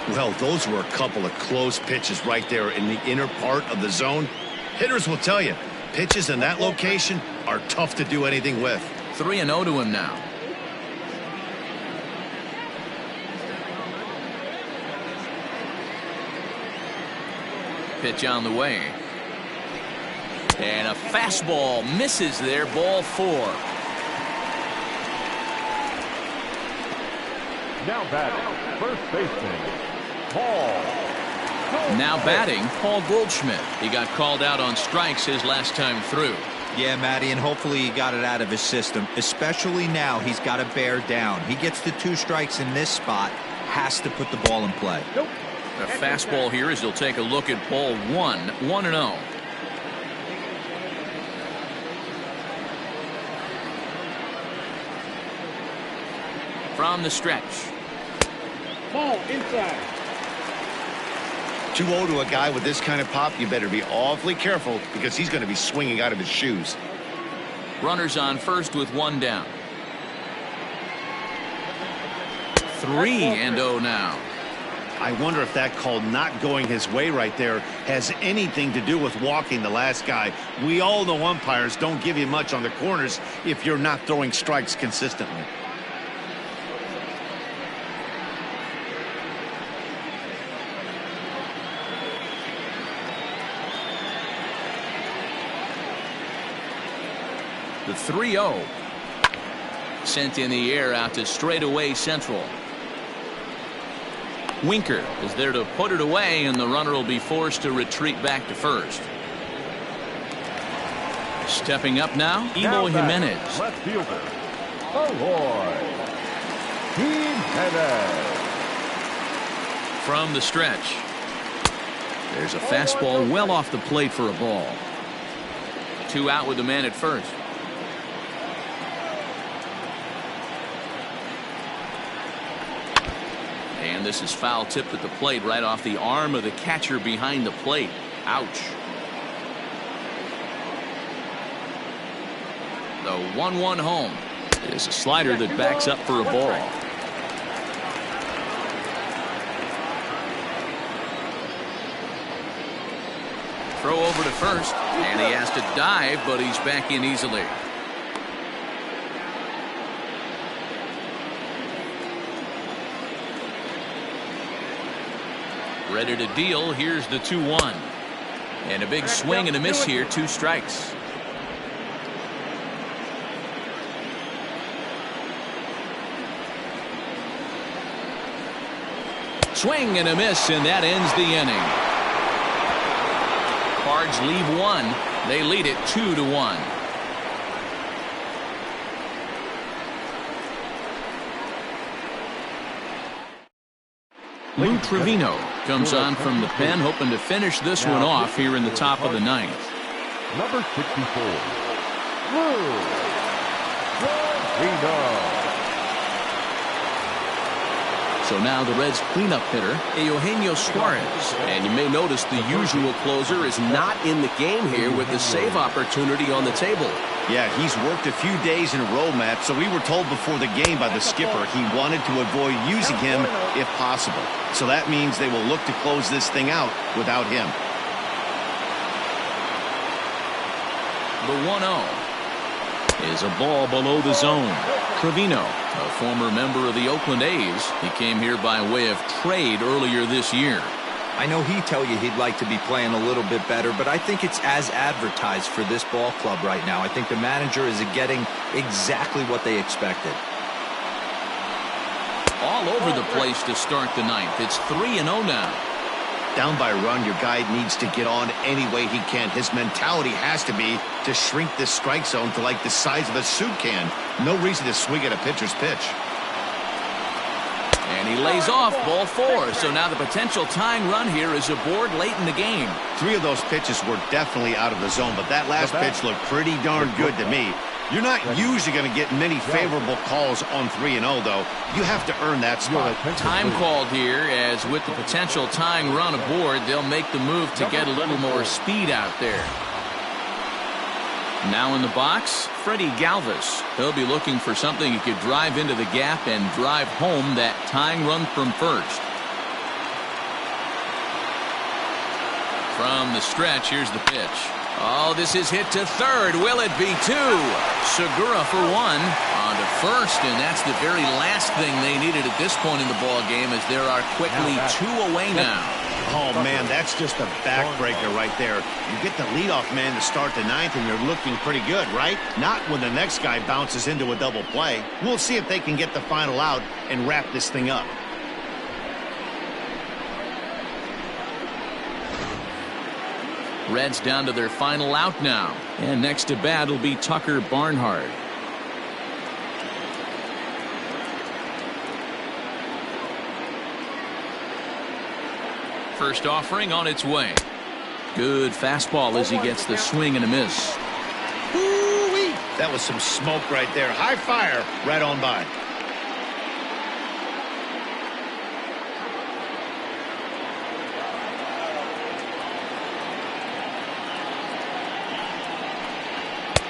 Well, those were a couple of close pitches right there in the inner part of the zone. Hitters will tell you, pitches in that location are tough to do anything with. 3-0 to him now. Pitch on the way. And a fastball misses there. Ball 4. Now batting, first baseman, Paul. Now batting, Paul Goldschmidt. He got called out on strikes his last time through. Yeah, Matty, and hopefully he got it out of his system. Especially now, he's got to bear down. He gets the 2 strikes in this spot, has to put the ball in play. A fastball here as he'll take a look at ball 1. 1-0. From the stretch. Ball inside. 2-0 to a guy with this kind of pop, you better be awfully careful because he's going to be swinging out of his shoes. Runners on first with 1 down. 3-0 now. I wonder if that call not going his way right there has anything to do with walking the last guy. We all know umpires don't give you much on the corners if you're not throwing strikes consistently. The 3-0 sent in the air out to straightaway central. Winker is there to put it away, and the runner will be forced to retreat back to first. Stepping up now, Eloy Jimenez. Left fielder, Eloy Jimenez. From the stretch. There's a fastball well off the plate for a ball. 2 out with the man at first. And this is foul tipped at the plate right off the arm of the catcher behind the plate. Ouch. The 1-1 home is a slider that backs up for a ball. Throw over to first, and he has to dive, but he's back in easily. Ready to deal. Here's the 2-1. And a big swing and a miss here. 2 strikes. Swing and a miss, and that ends the inning. Cards leave 1. They lead it 2-1. Lou Trevino comes on from the pen, hoping to finish this one off here in the top of the 9th. Number 64, Lou Trevino. So now the Reds' cleanup hitter, Eugenio Suarez. And you may notice the usual closer is not in the game here with the save opportunity on the table. Yeah, he's worked a few days in a row, Matt, so we were told before the game by the skipper he wanted to avoid using him if possible. So that means they will look to close this thing out without him. The 1-0 is a ball below the zone. Trevino, a former member of the Oakland A's. He came here by way of trade earlier this year. I know he'd tell you he'd like to be playing a little bit better, but I think it's as advertised for this ball club right now. I think the manager is getting exactly what they expected. All over the place to start the 9th. It's 3-0 now. Down by a run, your guy needs to get on any way he can. His mentality has to be to shrink this strike zone to like the size of a soup can. No reason to swing at a pitcher's pitch. And he lays off ball 4. So now the potential tying run here is aboard late in the game. 3 of those pitches were definitely out of the zone, but that last pitch looked pretty darn good to me. You're not usually going to get many favorable calls on 3-0, though. You have to earn that spot. Time called here, as with the potential tying run aboard, they'll make the move to get a little more speed out there. Now in the box, Freddie Galvis. He'll be looking for something he could drive into the gap and drive home that tying run from first. From the stretch, here's the pitch. Oh, this is hit to third. Will it be 2? Segura for 1 on to first, and that's the very last thing they needed at this point in the ball game, as there are quickly 2 away now. Oh, man, that's just a backbreaker right there. You get the leadoff man to start the 9th, and you're looking pretty good, right? Not when the next guy bounces into a double play. We'll see if they can get the final out and wrap this thing up. Reds down to their final out now. And next to bat will be Tucker Barnhart. First offering on its way. Good fastball as he gets the swing and a miss. Woo-wee. That was some smoke right there. High fire right on by.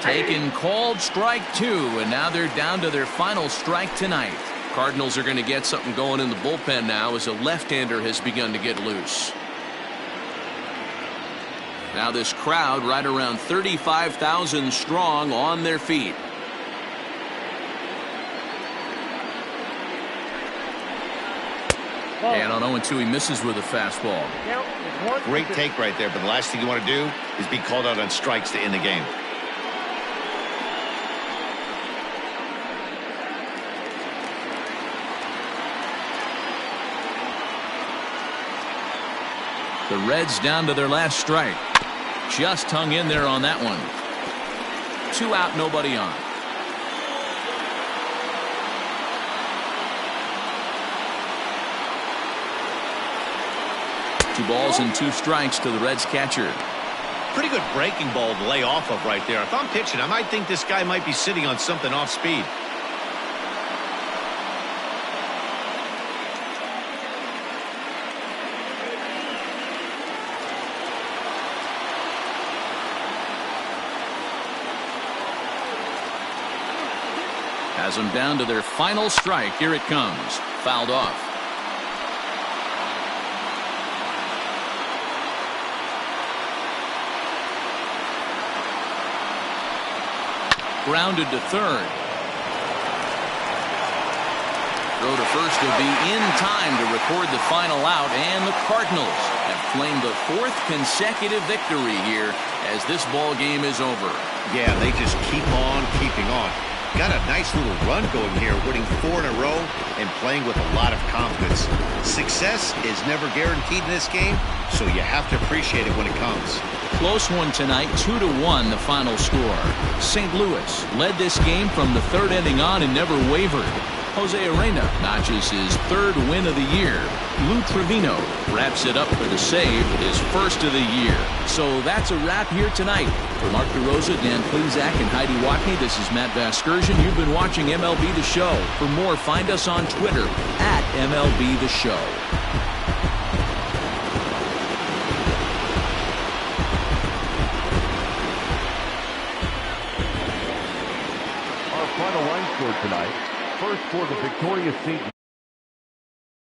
Taken, called strike 2, and now they're down to their final strike tonight. Cardinals are going to get something going in the bullpen now as a left-hander has begun to get loose. Now this crowd right around 35,000 strong on their feet. And on 0-2 he misses with a fastball. Great take right there, but the last thing you want to do is be called out on strikes to end the game. The Reds down to their last strike. Just hung in there on that one. 2 out, nobody on. Two balls and 2 strikes to the Reds catcher. Pretty good breaking ball to lay off of right there. If I'm pitching, I might think this guy might be sitting on something off speed. Has them down to their final strike. Here it comes. Fouled off. Grounded to third. Throw to first will be in time to record the final out, and the Cardinals have claimed the 4th consecutive victory here as this ball game is over. Yeah, they just keep on keeping on. Got a nice little run going here, winning 4 in a row and playing with a lot of confidence. Success is never guaranteed in this game, so you have to appreciate it when it comes. Close one tonight, 2-1 the final score. St. Louis led this game from the 3rd inning on and never wavered. Jose Arena notches his 3rd win of the year. Lou Trevino wraps it up for the save, his 1st of the year. So that's a wrap here tonight. For Mark DeRosa, Dan Plezak, and Heidi Watney, this is Matt Vasgersian. You've been watching MLB The Show. For more, find us on Twitter at MLB The Show. Our final line score tonight. First for the victorious St.